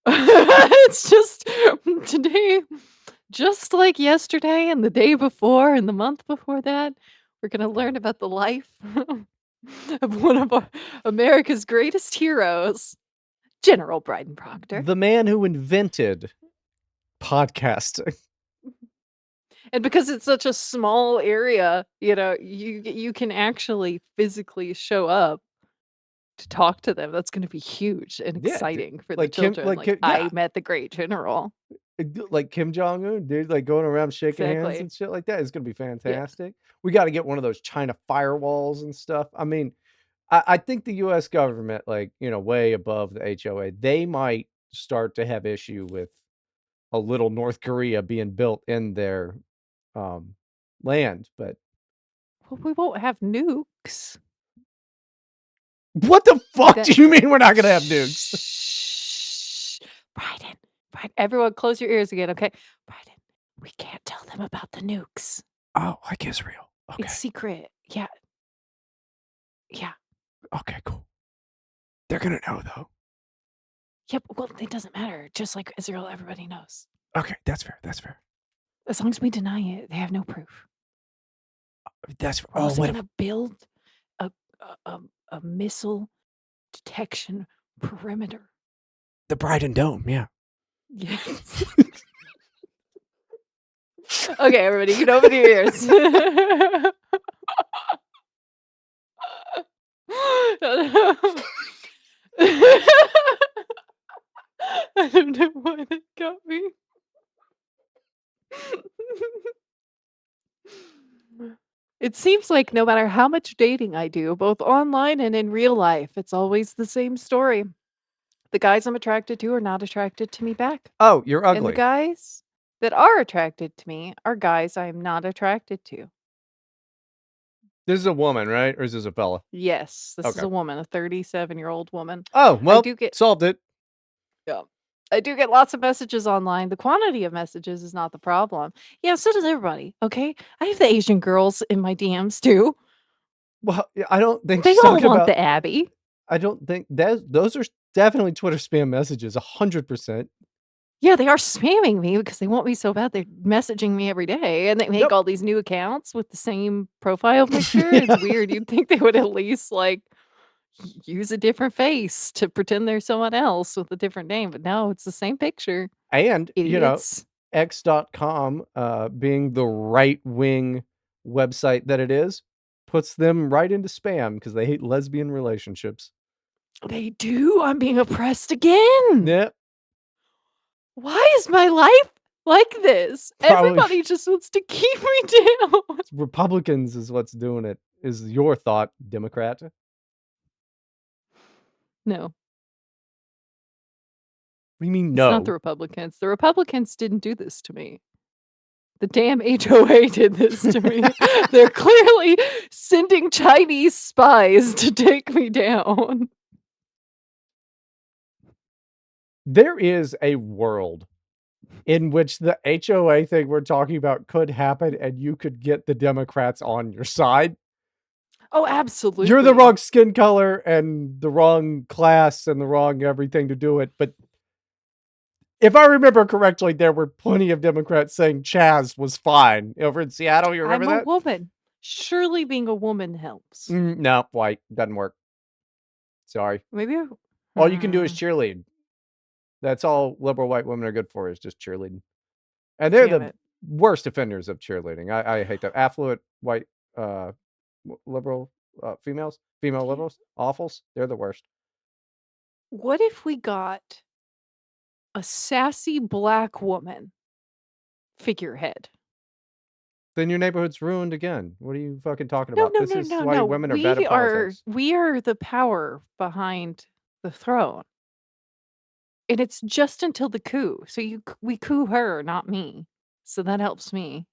It's just today, just like yesterday and the day before and the month before that, we're gonna learn about the life of one of America's greatest heroes, General Bryden Proctor. The man who invented podcasting. And because it's such a small area, you can actually physically show up to talk to them. That's gonna be huge and Yeah, dude. exciting for the children, like, Yeah, "I met the great general." like Kim Jong Un, dude, like going around shaking hands Exactly. and shit like that is gonna be Yeah. fantastic. We got to get one of those China firewalls and stuff. I mean, I think the U.S. government, like way above the HOA, they might start to have issue with a little North Korea being built in their um, land, but Well, we won't have nukes. what the fuck do That you mean we're not gonna have nukes? Shh. Bryden, everyone close your ears again, okay? Bryden, we can't tell them about the nukes. Oh, like Israel. It's Okay. secret. Yeah, yeah. Okay, cool. They're gonna know though. Yep, well, it doesn't matter. Just like Israel, everybody knows. Okay, that's fair. That's fair. As long as we deny it, they have no proof. That's We're oh also what if gonna build a a missile detection perimeter. The Bryden Dome, yeah. Yes. Okay, everybody, you can open your ears. I don't know why that got me. It seems like no matter how much dating I do, both online and in real life, it's always the same story. The guys I'm attracted to are not attracted to me back. Oh, you're And the ugly. guys that are attracted to me are guys I am not attracted to. This is a woman, right? Or is this a fella? Yes, this is Okay. a woman, a 37-year-old woman. Oh, I well, do get solved it. Yeah. I do get lots of messages online. The quantity of messages is not the problem. Yeah, so does everybody, okay? I have the Asian girls in my DMs too. Well, yeah, I don't think They she's all talking want about the Abby. I don't think those are definitely Twitter spam messages, 100%. Yeah, they are spamming me because they want me so bad. They're messaging me every day and they make Yep. all these new accounts with the same profile picture. It's Yeah. weird. You'd think they would at least like use a different face to pretend they're someone else with a different name, but no, it's the same picture. And, Idiots. X.com, being the right-wing website that it is, puts them right into spam because they hate lesbian relationships. They do. I'm being oppressed again. Yeah, Why is my life like this? probably Everybody just wants to keep me down. Republicans is what's doing it, is your thought, Democrat. What No, do you mean, it's not the no? Republicans. The Republicans didn't do this to me. The damn HOA did this to me. They're clearly sending Chinese spies to take me down. There is a world in which the HOA thing we're talking about could happen and you could get the Democrats on your side. Oh, You're the absolutely. wrong skin color and the wrong class and the wrong everything to do it, but if I remember correctly, there were plenty of Democrats saying Chaz was fine over in Seattle. You remember I'm a that? woman. Surely being a woman helps. No, white doesn't work. Sorry. Maybe All you can do is hmm, cheerlead. That's all liberal white women are good for is just cheerleading. And they're damn the it. worst offenders of cheerleading. I hate that. Affluent white liberal female liberals, awfuls. They're the worst. What if we got a sassy black woman figurehead? Then your neighborhood's ruined again. What are you fucking talking No, about? no, This no, is no, why no. women are bad at politics. We are the power behind the throne. And it's just until the coup. So we coup her, not me. So that helps me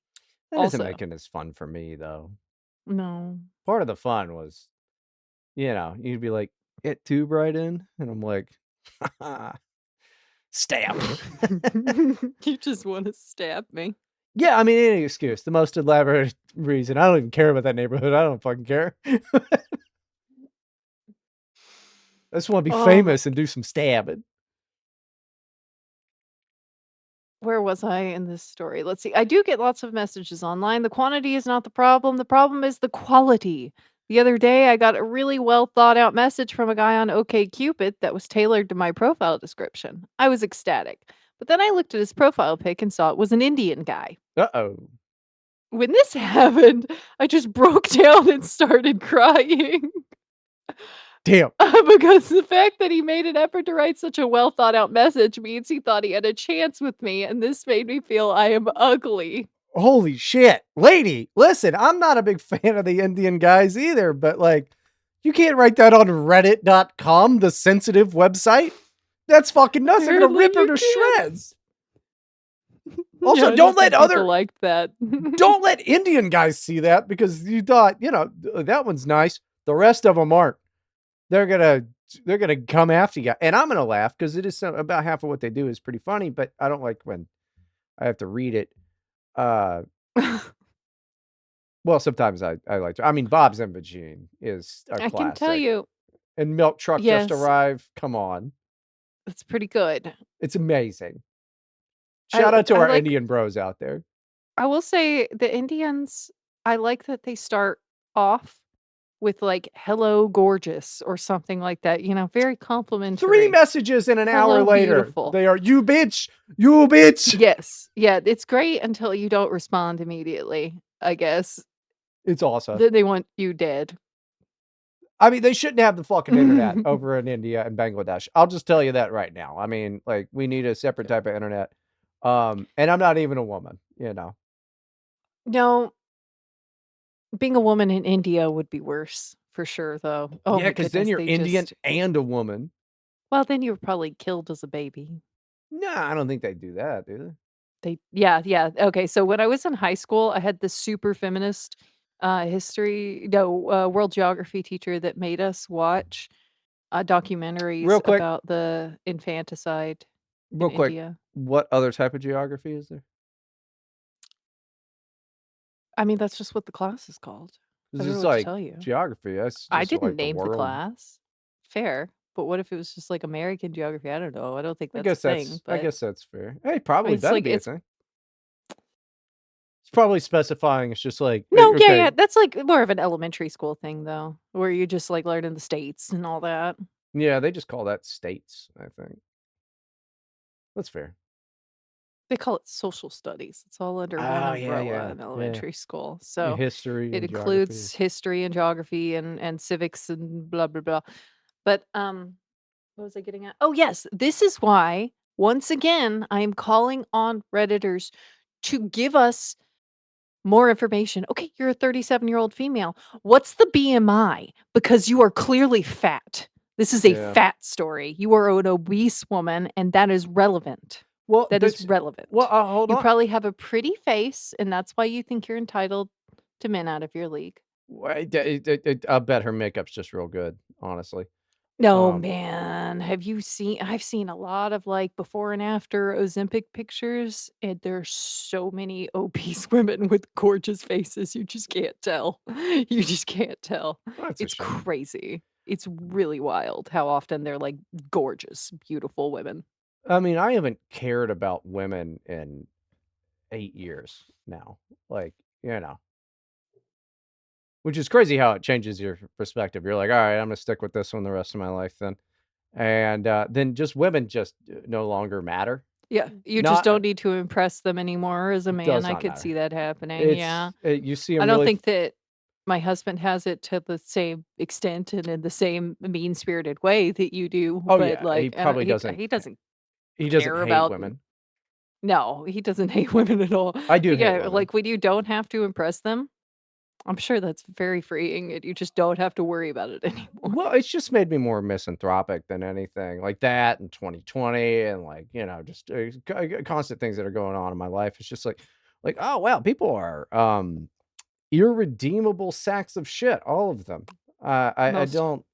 That isn't also. making this fun for me though. No. Part of the fun was, you'd be like, "It too, Bryden?" And I'm like, "Stab." You just want to stab me. Yeah, I mean, any excuse, the most elaborate reason. I don't even care about that neighborhood. I don't fucking care. I just wanna be Oh my. famous and do some stabbing. Where was I in this story? Let's see. I do get lots of messages online. The quantity is not the problem. The problem is the quality. The other day, I got a really well thought out message from a guy on OkCupid that was tailored to my profile description. I was ecstatic. But then I looked at his profile pic and saw it was an Indian guy. Uh-oh. When this happened, I just broke down and started crying. Damn. Because the fact that he made an effort to write such a well thought out message means he thought he had a chance with me, and this made me feel I am ugly. Holy shit. Lady, listen, I'm not a big fan of the Indian guys either, but, like, you can't write that on Reddit.com, the sensitive website. That's fucking nuts. They're gonna Apparently rip her you to can. shreds. Yeah, Also, I don't think people liked that. don't let Indian guys see that because you thought, that one's nice. The rest of them aren't. They're gonna they're gonna come after you, and I'm gonna laugh because it is about half of what they do is pretty funny, but I don't like when I have to read it. Uh, well, sometimes I like to. I mean, Bob's and Vagine is a I can tell classic, you, and Milk Truck Just yes, Arrived. Come on, it's pretty good. it's amazing. Shout out to I our like Indian bros out there. I will say the Indians, I like that they start off with, like, "Hello, gorgeous," or something like that, very 3 complimentary. messages and an hour "Hello, later, beautiful." they are, "You bitch! You bitch!" Yes. Yeah, it's great until you don't respond immediately, I guess. It's awesome. Then they want you dead. I mean, they shouldn't have the fucking internet over in India and Bangladesh. I'll just tell you that right now. I mean, like, we need a separate type of internet. And I'm not even a woman, you know? No, being a woman in India would be worse for sure, though. Oh Yeah, my because then goodness, you're they Indian just and a woman. well, then you were probably killed as a baby. Nah, I don't think they do that, do they? They yeah, yeah. Okay, so when I was in high school, I had this super feminist, history no, world geography teacher that made us watch, documentaries Real quick, about the infanticide in real quick, India. what other type of geography is there? I mean, that's just what the class is called. I This don't know is what to like tell you. geography. That's I just didn't like the name the world. class. Fair, but what if it was just, like, American geography? I don't know. I don't think I that's a guess thing, that's I but guess that's fair. Hey, I mean, probably it's better like be a it's thing. It's probably specifying it's just like, no, yeah, okay, yeah, that's, like, more of an elementary school thing, though, where you just, like, learning the states and all that. yeah, they just call that states, I think. That's fair. They call it social studies. It's all under one Oh, yeah, umbrella yeah, in yeah. elementary school. Yeah, So history it and geography. includes history and geography and civics and blah blah blah. But what was I getting at? Oh yes, this is why once again I am calling on redditors to give us more information. Okay, you're a 37-year-old female. What's the BMI? Because you are clearly fat. This is a Yeah. fat story. You are an obese woman, and that is relevant. Well, That is that's well, relevant. hold You on. probably have a pretty face, and that's why you think you're entitled to men out of your league. Wait, I bet her makeup's just real good, honestly. No, Um, man. I've seen a lot of, like, before and after Ozempic pictures, and there's so many obese women with gorgeous faces, you just can't tell. You just can't tell. that's a It's shame. crazy. It's really wild how often they're, like, gorgeous, beautiful women. I mean, I haven't cared about women in 8 years now. Like, you know, which is crazy how it changes your perspective. You're like, "All right, I'm gonna stick with this one the rest of my life then." And, then just women just, no longer matter. Yeah, you just Not don't need to impress them anymore as a man, does I not could matter. see that happening, yeah. You see I them don't really think that my husband has it to the same extent and in the same mean-spirited way that you do, oh, but, yeah, he like, I don't probably he doesn't he doesn't care hate about women. no, he doesn't hate women at all. I do But, hate yeah, women. like, when you don't have to impress them, I'm sure that's very freeing, and you just don't have to worry about it anymore. Well, it's just made me more misanthropic than anything, like that and 2020 and, like, just, constant things that are going on in my life. It's just like, "Oh, wow, people are, irredeemable sacks of shit, all of them." I Most don't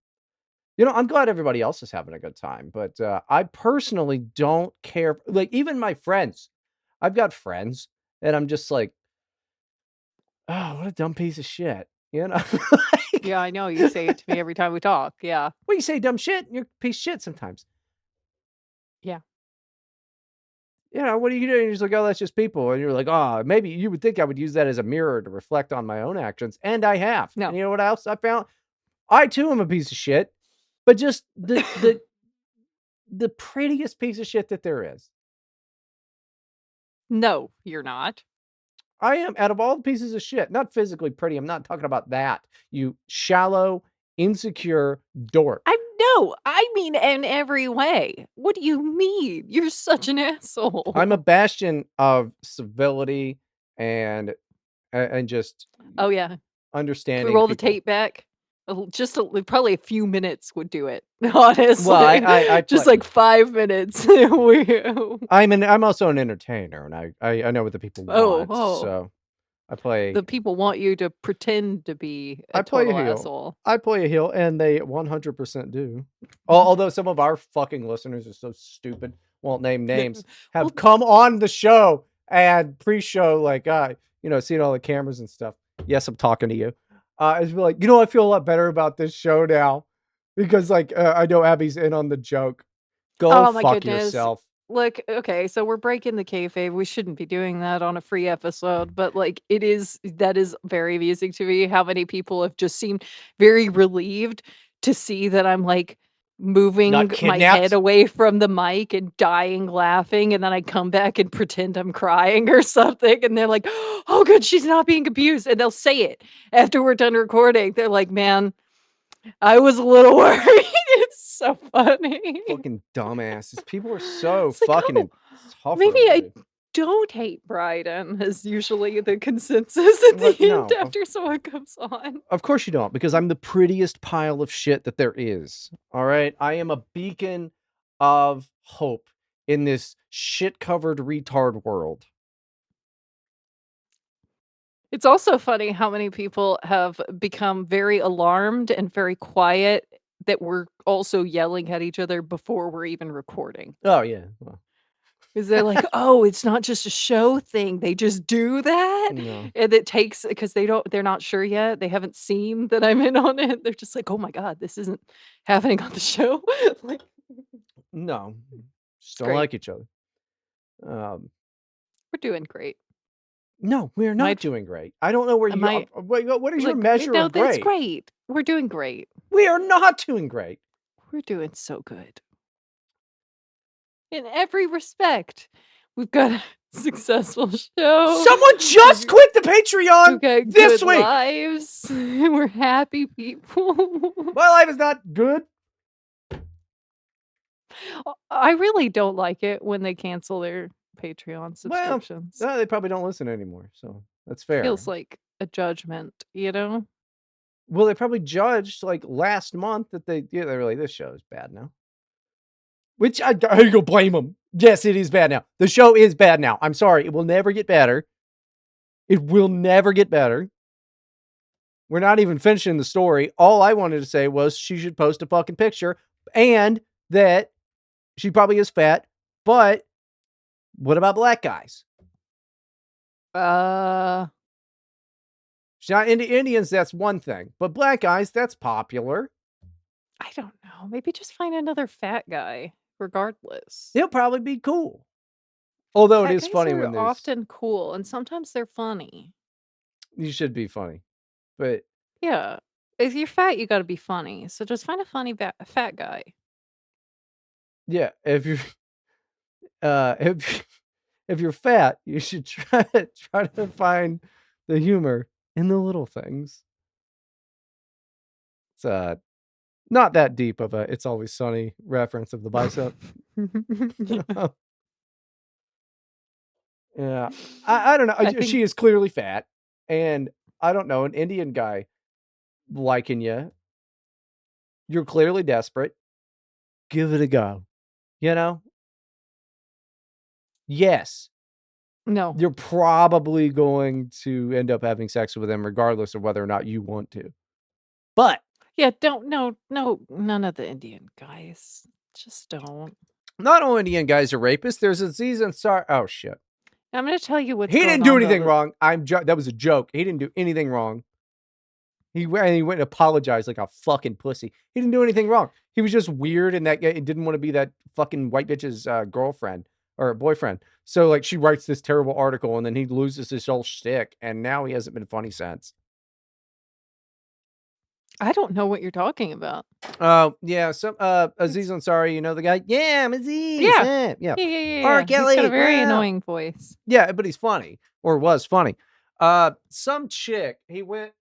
I'm glad everybody else is having a good time, but, I personally don't care like, even my friends. I've got friends, and I'm just like, "Oh, what a dumb piece of shit," you know? yeah, I know, you say it to me every time we talk, yeah. Well, you say dumb shit, and you're a piece of shit sometimes. Yeah. What are you doing? He's like, "Oh, that's just people." And you're like, "Oh, maybe you would think I would use that as a mirror to reflect on my own actions." And I have. And No. you know what else I found? I too am a piece of shit, but just the prettiest piece of shit that there is. No, you're not. I am out of all the pieces of shit, not physically pretty. I'm not talking about that. You shallow, insecure dork. No, I mean in every way. What do you mean? You're such an I'm a asshole. bastion of civility and and just Oh, yeah. Can we understanding roll the people. tape back? Just probably a few minutes would do it, Well, honestly. I Just, play. like, 5 minutes. We I'm also an entertainer, and I know what the people Oh, want, oh. so I play The people want you to pretend to be a I play a total heel. asshole. I play a heel, and they 100% do. Although some of our fucking listeners are so stupid, won't name names, Well have come on the show and pre-show, like, seeing all the cameras and stuff. Yes, I'm talking to you. It's be like, I feel a lot better about this show now because, like, I know Abby's in on the joke. Go oh my fuck goodness. yourself. look, okay, so we're breaking the kayfabe. We shouldn't be doing that on a free episode, but like it is that is very amusing to me how many people have just seemed very relieved to see that I'm like Not moving my head kidnapped? away from the mic and dying laughing, and then I come back and pretend I'm crying or something, and they're like, "Oh, good, she's not being abused," and they'll say it after we're done recording. They're like, "Man, I was a little worried." It's so funny. Fucking dumbasses. People are so It's like, fucking "Oh, maybe insufferable, I dude. don't hate Bryden," is usually the consensus at the What? end No. after someone comes on. Of course you don't, because I'm the prettiest pile of shit that there is. All right? I am a beacon of hope in this shit-covered retard world. It's also funny how many people have become very alarmed and very quiet that we're also yelling at each other before we're even recording. Oh, yeah. Well, 'Cause they're like, "Oh, it's not just a show thing, they just do that?" no. And it takes because they're not sure yet, they haven't seen that I'm in on it, they're just like, "Oh my god, this isn't happening on the show?" Like, No. Just it's don't great. like each other. Um, We're doing great. no, we're not Might doing great. I don't know where am you I what is your like, measure no, of that's great? great. We're doing great. We are not doing great. We're doing so good. In every respect. We've got a successful show. Someone just We've quit the Patreon we've got this good week. lives. We're happy people. My life is not good. I really don't like it when they cancel their Patreon Well, subscriptions. no, they probably don't listen anymore, so that's fair. Feels like a judgment, you know? Well, they probably judged, like, last month that they were like, "This show is bad now." Which how you gonna blame them? Yes, it is bad now. The show is bad now. I'm sorry, it will never get better. It will never get better. We're not even finishing the story. All I wanted to say was she should post a fucking picture and that she probably is fat, but what about black guys? Uh, She's not into Indians, that's one thing, but black guys, that's popular. I don't know. Maybe just find another fat guy regardless. He'll probably be cool. Although it Fat is guys funny are when there's often cool, and sometimes they're funny. you should be funny, but Yeah. If you're fat, you gotta be funny. So just find a funny fat guy. yeah, if you're if if you're fat, you should try to find the humor in the little things. It's not that deep of a It's Always Sunny reference of the bicep. Yeah. Yeah. I don't know. I think She is clearly fat, and I don't know, an Indian guy liking you. You're clearly desperate. Give it a go. You know? Yes, no. you're probably going to end up having sex with him regardless of whether or not you want to. But Yeah, don't no, none of the Indian guys. Just don't. not all Indian guys are rapists. There's Aziz Ansari. Oh shit. I'm gonna tell you what's He going didn't do on though. anything wrong. That was a joke. He didn't do anything wrong. He went and apologized like a fucking pussy. He didn't do anything wrong. He was just weird and that guy didn't want to be that fucking white bitch's girlfriend or boyfriend. So like she writes this terrible article and then he loses his whole shtick and now he hasn't been funny since. I don't know what you're talking about. Yeah, some Aziz It's Ansari, you know the guy? Yeah, I'm Aziz. yeah. Yeah. R. Yeah. He's got a Kelly. very Yeah. annoying voice. Yeah, but he's funny or was funny. Some chick, he went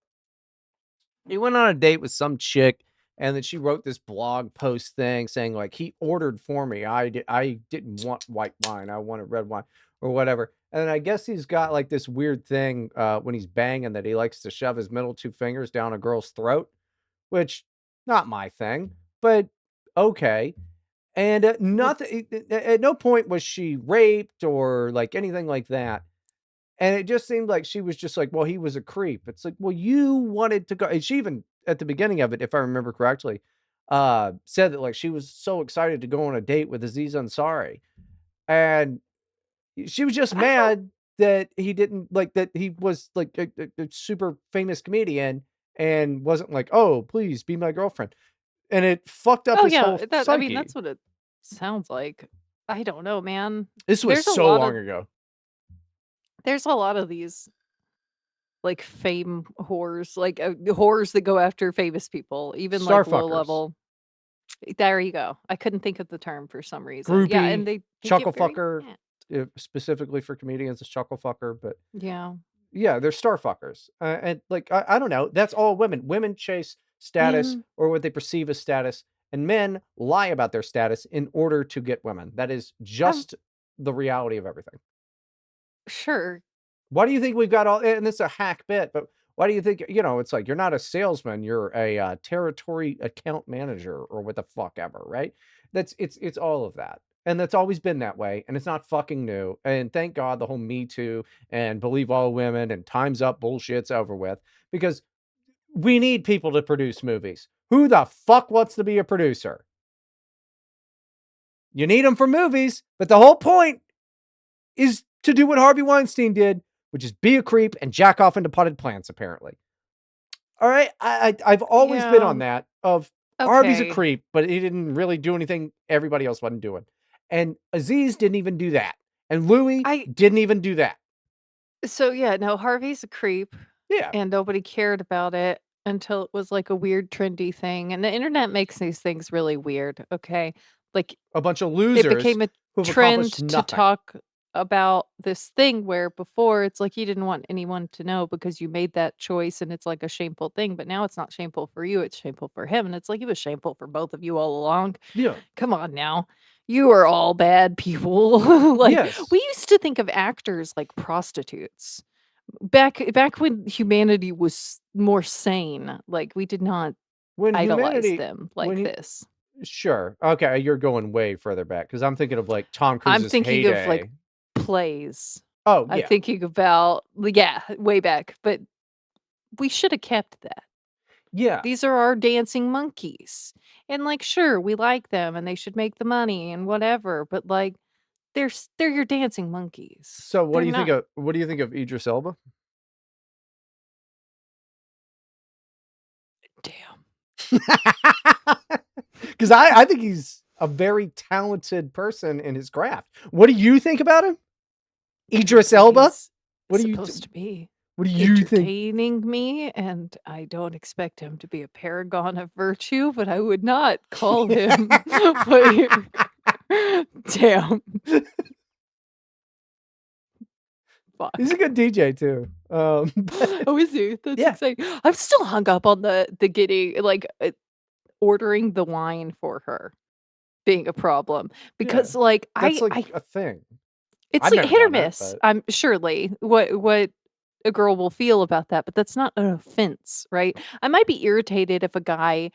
on a date with some chick and then she wrote this blog post thing saying like he ordered for me. I didn't want white wine. I wanted red wine or whatever. And then I guess he's got like this weird thing when he's banging that he likes to shove his middle two fingers down a girl's throat, which not my thing, but okay. And Well, nothing at no point was she raped or like anything like that. And it just seemed like she was just like, well, he was a creep. It's like, well, you wanted to go. And she even at the beginning of it, if I remember correctly, said that like she was so excited to go on a date with Aziz Ansari. And she was just I don't mad that he didn't like that he was like a super famous comedian and wasn't like, oh, please be my girlfriend. And it fucked up Oh his yeah, whole that I mean psyche. that's what it sounds like. I don't know, man. This was There's a so lot long of ago. there's a lot of these, like, fame whores, like, whores that go after famous people, even, like, low Starfuckers, level. There you go. I couldn't think of the term for some reason. Yeah, and groupie, they chuckle get very fucker, mad. specifically for comedians, is chuckle fucker, but Yeah. yeah, they're star fuckers, and, like, I don't know, that's all women. Women chase status Man, or what they perceive as status, and men lie about their status in order to get women. That is I'm just the reality of everything. sure. Why do you think we've got all and this is a hack bit, but why do you think, it's like you're not a salesman, you're a, territory account manager or what the fuck ever, right? It's all of that. And that's always been that way, and it's not fucking new. And thank God the whole Me Too and believe all women and time's up bullshit's over with because we need people to produce movies. Who the fuck wants to be a producer? You need them for movies, but the whole point is to do what Harvey Weinstein did, which is be a creep and jack off into potted plants, apparently. All right. I've always been Yeah. on that of Harvey's a Okay. creep, but he didn't really do anything everybody else wasn't doing. And Aziz didn't even do that. And Louis I didn't even do that. So, yeah, no, Harvey's a creep, Yeah. and nobody cared about it until it was, like, a weird trendy thing, and the internet makes these things really weird, okay? Like, A bunch of it losers became a who've trend accomplished to nothing. talk about this thing where before it's like you didn't want anyone to know because you made that choice and it's like a shameful thing, but now it's not shameful for you, it's shameful for him, and it's like it was shameful for both of you all along. Yeah. Come on now. You are all bad people. Like, we Yes. used to think of actors like prostitutes. Back when humanity was more sane, like, we did not When idolize humanity, them when like he, this. sure. Okay. You're going way further back because I'm thinking of like Tom I'm Cruise's thinking of, like, heyday. plays. Oh, I'm yeah. thinking about yeah, way back, but we shoulda kept that. Yeah. These are our dancing monkeys, and, like, sure, we like them, and they should make the money and whatever, but, like, they're your dancing monkeys. So They're not what do you think of Idris Elba? damn. 'Cause I think he's a very talented person in his craft. What do you think about him? Idris That's what Elba? he's What do you t supposed to be, what do you think? entertaining me, and I don't expect him to be a paragon of virtue, but I would not call him what you damn, He's a fuck. good DJ too. But Oh, is he? That's yeah, exciting. I'm still hung up on the getting like, ordering the wine for her being a problem yeah. because, like, That's like I a thing. it's I've like never hit or done that, miss, but I'm surely what a girl will feel about that, but that's not an offense, right? I might be irritated if a guy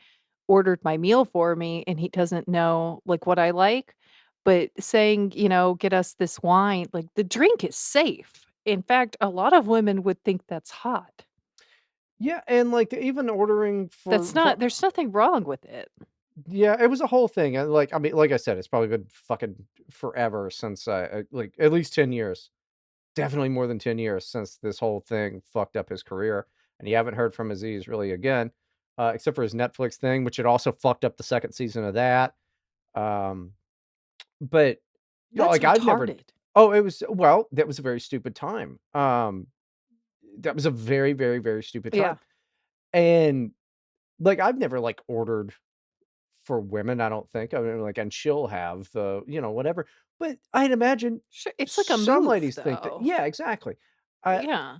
ordered my meal for me and he doesn't know, like, what I like, but saying, "Get us this wine," like, the drink is safe. In fact, a lot of women would think that's hot. yeah, and like even ordering That's for not there's nothing wrong with it. yeah, it was a whole thing. And like I mean, like I said, it's probably been fucking forever since like at least 10 years. Definitely more than 10 years since this whole thing fucked up his career, and you haven't heard from Aziz really again, except for his Netflix thing, which it also fucked up the 2nd season of that. Um, but, That's like, I've never retarded. oh, it was well, that was a very stupid time. That was a very, very, very stupid Yeah. time, and, like, I've never, like, ordered for women, I don't think. I mean, like, and she'll have the, whatever, but I'd imagine Sure, it's like a some move, ladies think that though. yeah, exactly. I Yeah.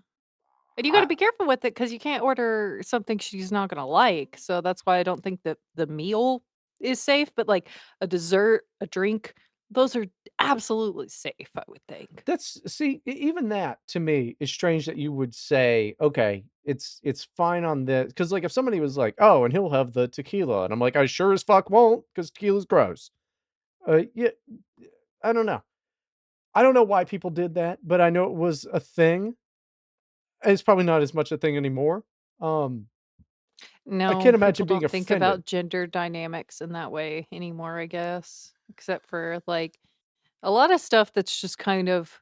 And you gotta I be careful with it because you can't order something she's not gonna like, so that's why I don't think that the meal is safe, but, like, a dessert, a drink, those are absolutely safe, I would think. That's see, even that to me is strange that you would say, "Okay, it's fine on this," because like, if somebody was like, "Oh, and he'll have the tequila," and I'm like, "I sure as fuck won't, not because tequila's gross." Yeah, I don't know. I don't know why people did that, but I know it was a thing. It's probably not as much a thing anymore. Um, I No, can't people imagine being don't think offended. about gender dynamics in that way anymore, I guess, except for, like, a lot of stuff that's just kind of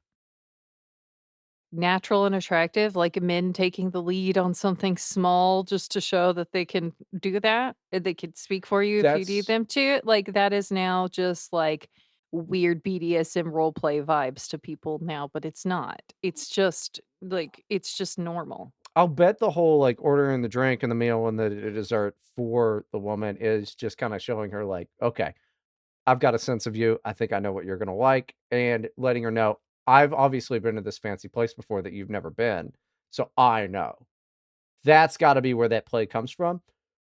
natural and attractive, like men taking the lead on something small just to show that they can do that, they can speak for you if you need That's them to, like, that is now just, like, weird BDSM role play vibes to people now, but it's not. It's just, like, it's just normal. I'll bet the whole, like, ordering the drink and the meal and the dessert for the woman is just kinda showing her, like, "Okay, I've got a sense of you. I think I know what you're gonna like," and letting her know, "I've obviously been to this fancy place before that you've never been, so I know." That's gotta be where that play comes from.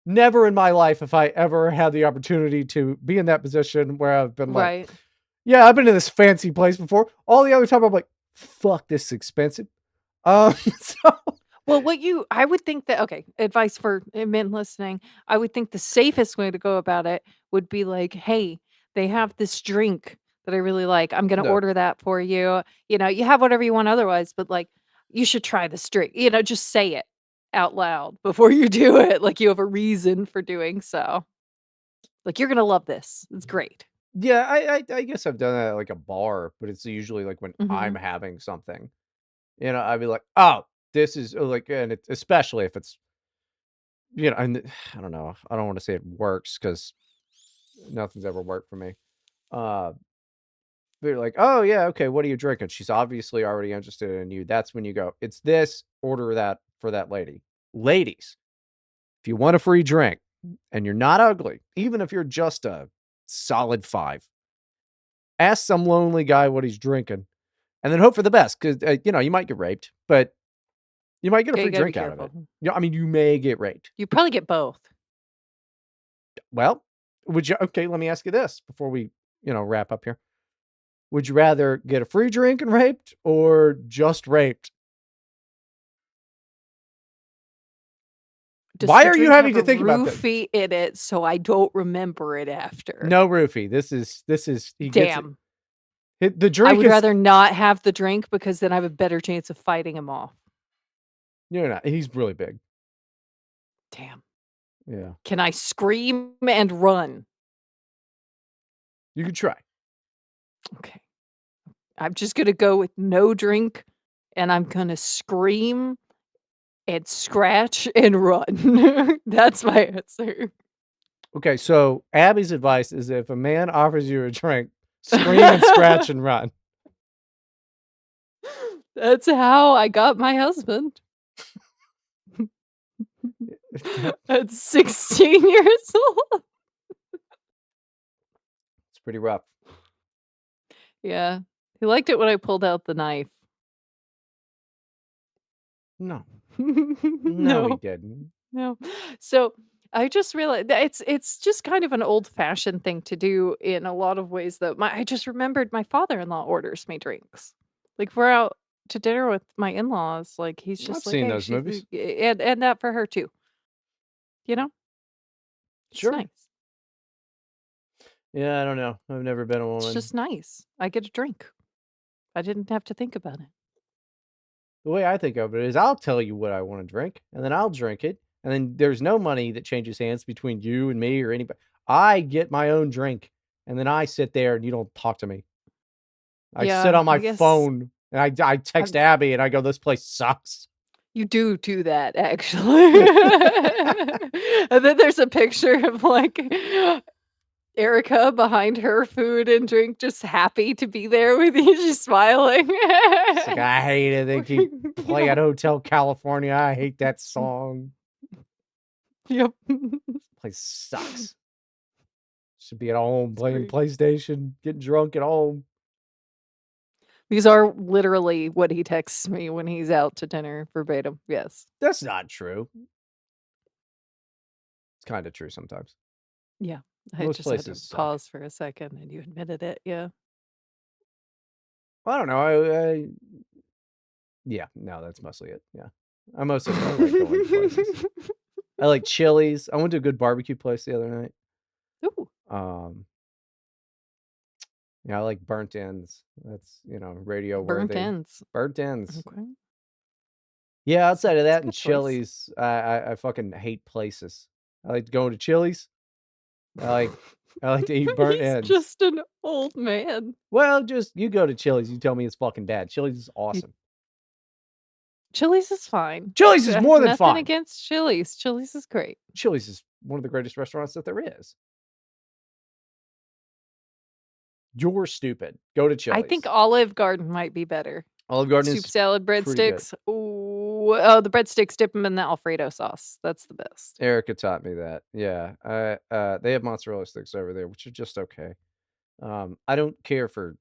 Never in my life have I ever had the opportunity to be in that position where I've been like, Right. "Yeah, I've been to this fancy place before." All the other time, I'm like, "Fuck, this is expensive." So Well, what you I would think that okay, advice for men listening. I would think the safest way to go about it would be like, "Hey, they have this drink that I really like. I'm gonna no. order that for you. You know, you have whatever you want otherwise, but, like, you should try this drink." You know, just say it out loud before you do it, like you have a reason for doing so. Like, "You're gonna love this. It's great." Yeah, I guess I've done that at, like, a bar, but it's usually, like, when I'm Mhm. having something. You know, I'd be like, "Oh, this is" like, and it's especially if it's, and I don't know, I don't wanna say it works because nothing's ever worked for me. Uh, they're like, "Oh, yeah, okay, what are you drinking?" She's obviously already interested in you. That's when you go, "It's this, order that for that lady." Ladies, if you want a free drink and you're not ugly, even if you're just a solid 5, ask some lonely guy what he's drinking and then hope for the best 'cause, you might get raped, but you might get a Yeah, you free gotta be drink out of it. careful. I mean, you may get raped. You probably get both. Well, would you okay, let me ask you this before we, wrap up here. Would you rather get a free drink and raped or just raped? Does Why the are you drink having have to a think about this? roofie in it so I don't remember it after? No roofie. This is he gets it. Damn. The I drink would is rather not have the drink because then I have a better chance of fighting him off. you're not he's really big. Damn. Yeah. Can I scream and run? You could try. Okay. I'm just gonna go with no drink, and I'm gonna scream and scratch and run. That's my answer. Okay, so Abby's advice is if a man offers you a drink, scream and scratch and run. That's how I got my husband That's at 16 years old. pretty rough. Yeah. He liked it when I pulled out the knife. No. No, he No. didn't. No. So, I just realized that it's just kind of an old-fashioned thing to do in a lot of ways, though. My I just remembered my father-in-law orders me drinks. Like, we're out to dinner with my in-laws, like, he's I've just like, seen "Hey, those she's" movies. and that for her too, you know? It's Sure. nice. Yeah, I don't know. I've never been a It's woman. just nice. I get a drink. I didn't have to think about it. The way I think of it is I'll tell you what I wanna drink, and then I'll drink it, and then there's no money that changes hands between you and me or anybody. I get my own drink, and then I sit there and you don't talk to me. I sit Yeah, on I my guess phone and I text I'm Abby and I go, "This place sucks." you do that, actually. And then there's a picture of, like, Erica behind her food and drink, just happy to be there with you, she's smiling. It's like, "I hate it. They keep playing Yep. Hotel California. I hate that song. Yep. Place sucks. Should be at home It's playing great. PlayStation, getting drunk at home." These are literally what he texts me when he's out to dinner, verbatim, yes. That's not true. It's kinda true sometimes. Yeah, I Most just had places to suck. pause for a second and you admitted it, yeah. I don't know, I yeah, no, that's mostly it, yeah. I mostly don't like going to places. I like Chili's. I went to a good barbecue place the other night. Ooh, Um, yeah, I like burnt ends. That's, radio burnt worthy. ends. Burnt ends. Okay. Yeah, It's a outside of it's a that and good choice. Chili's, I fucking hate places. I like going to Chili's. I like I like to eat burnt He's ends. just an old man. Well, just you go to Chili's, you tell me it's fucking bad. Chili's is You awesome. Chili's is fine. Chili's is more than Nothing fine. against Chili's. Chili's is great. Chili's is one of the greatest restaurants that there is. You're stupid. Go to I think Chili's. Olive Garden might be better. Olive Garden Soup, is salad, pretty good. breadsticks. Ooh, oh, the breadsticks, dip them in the Alfredo sauce. That's the best. Erica taught me that. Yeah, they have mozzarella sticks over there, which are just okay. I don't care for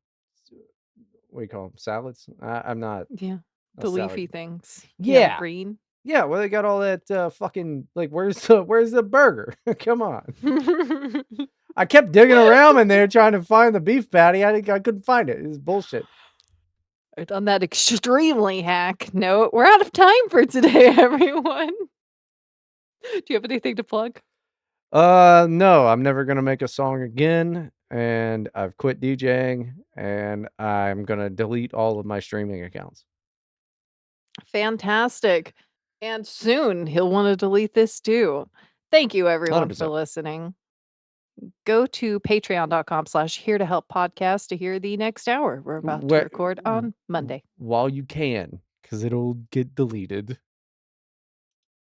what do you call them? Salads? I'm not Yeah. a The salad. leafy things. Yeah, the Yeah, green. yeah. Well, they got all that fucking like. Where's the burger? Come on. I kept digging around in there trying to find the beef patty. I couldn't find it. It was bullshit. I've done that extremely hack. No, we're out of time for today, everyone. Do you have anything to plug? No, I'm never gonna make a song again, and I've quit DJing, and I'm gonna delete all of my streaming accounts. Fantastic. And soon he'll want to delete this too. Thank you everyone for 100%. listening. Go to patreon.com/slash here to help podcast to hear the next hour. We're about to Where record on Monday. while you can, because it'll get deleted.